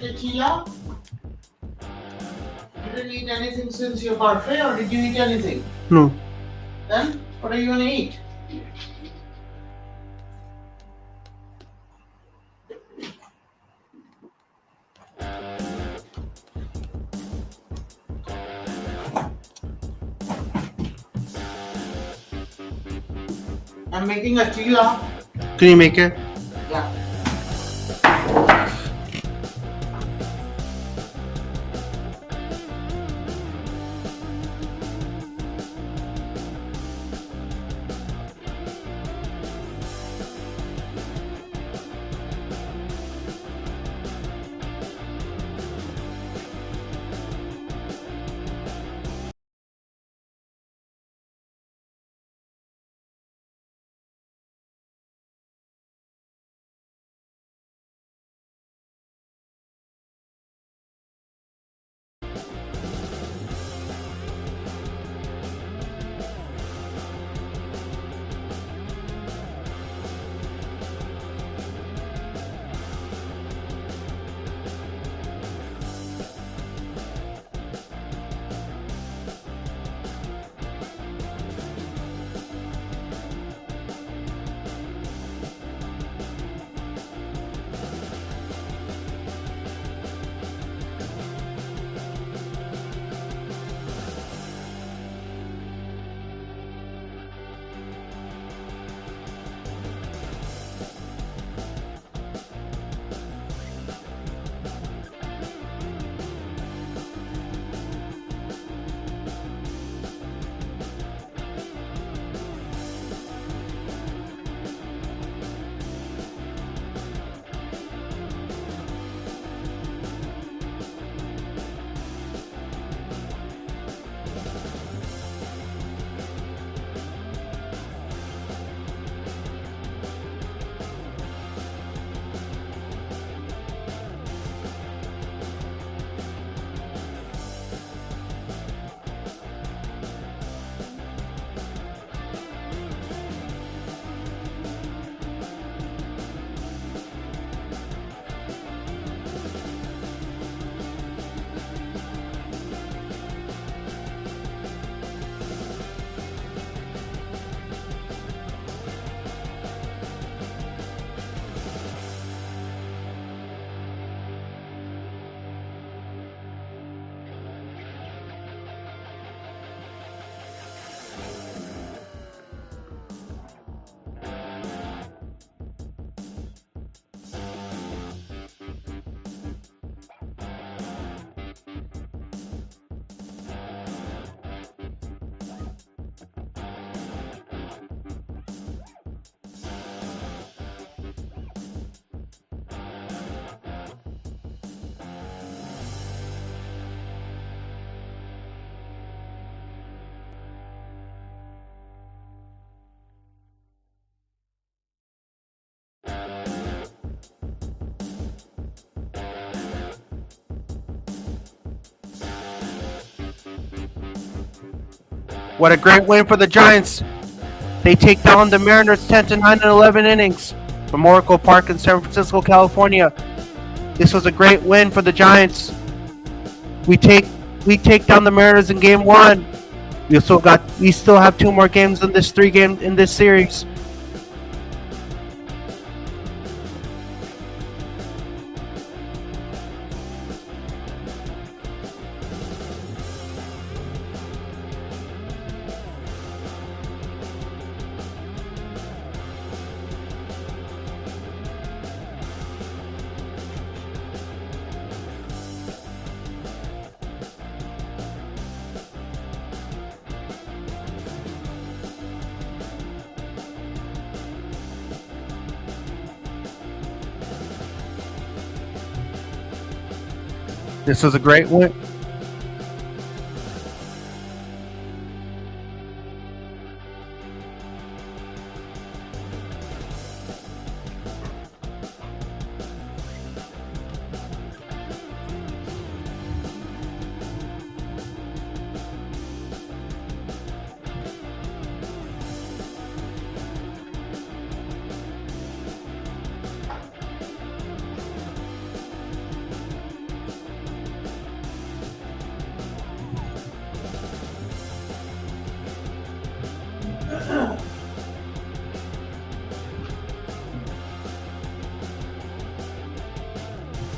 Tequila? You didn't eat anything since your birthday, or did you eat anything? No. Then, what are you gonna eat? I'm making a tequila. Can you make it? Yeah. What a great win for the Giants. They take down the Mariners 10-9 in 11 innings from Oracle Park in San Francisco, California. This was a great win for the Giants. We take down the Mariners in game 1. We still have 2 more games in this series. This was a great win.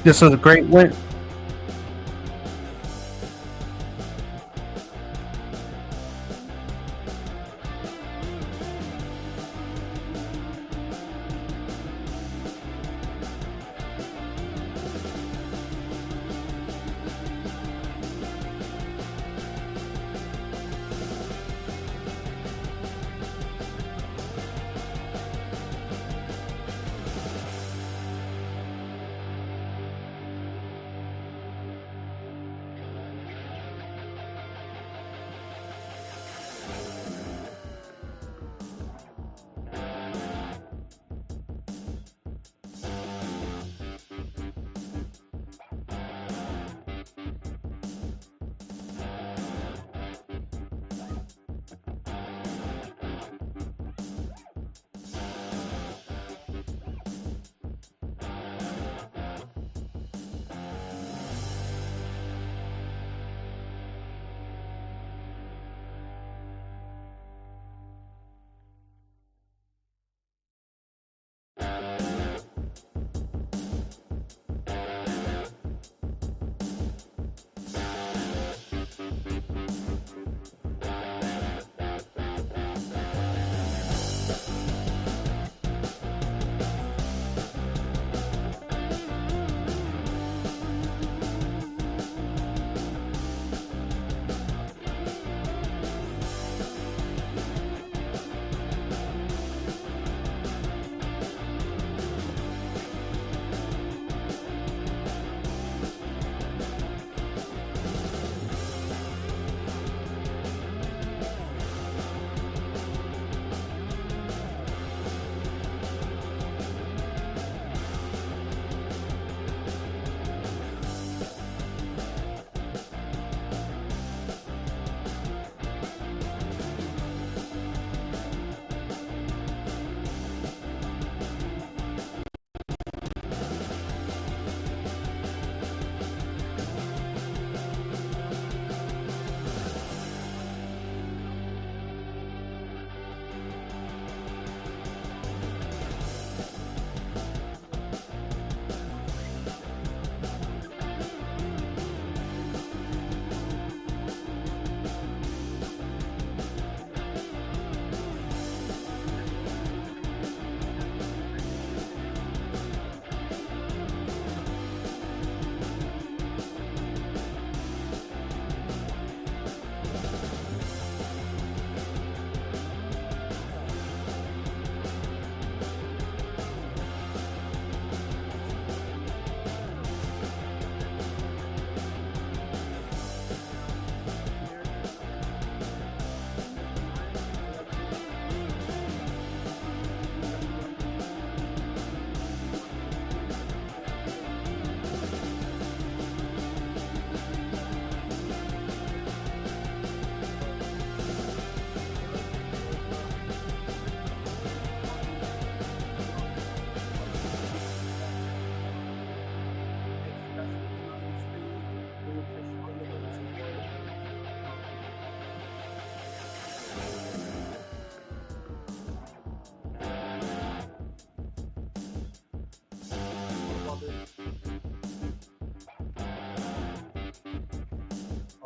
This was a great win.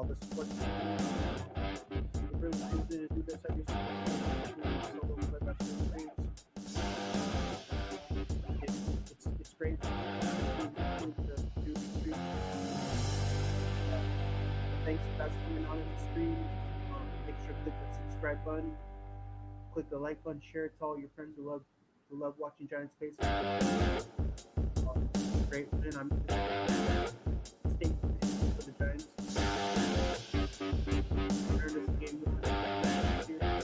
all the sports. It really feels good to do this every solo play-by-play streams. It's great to do these streams. Thanks if that's coming on in the stream. Make sure to click the subscribe button, click the like button, share it to all your friends who love watching Giants baseball. Great, and I'm stay for the Giants. Earn this game with the series.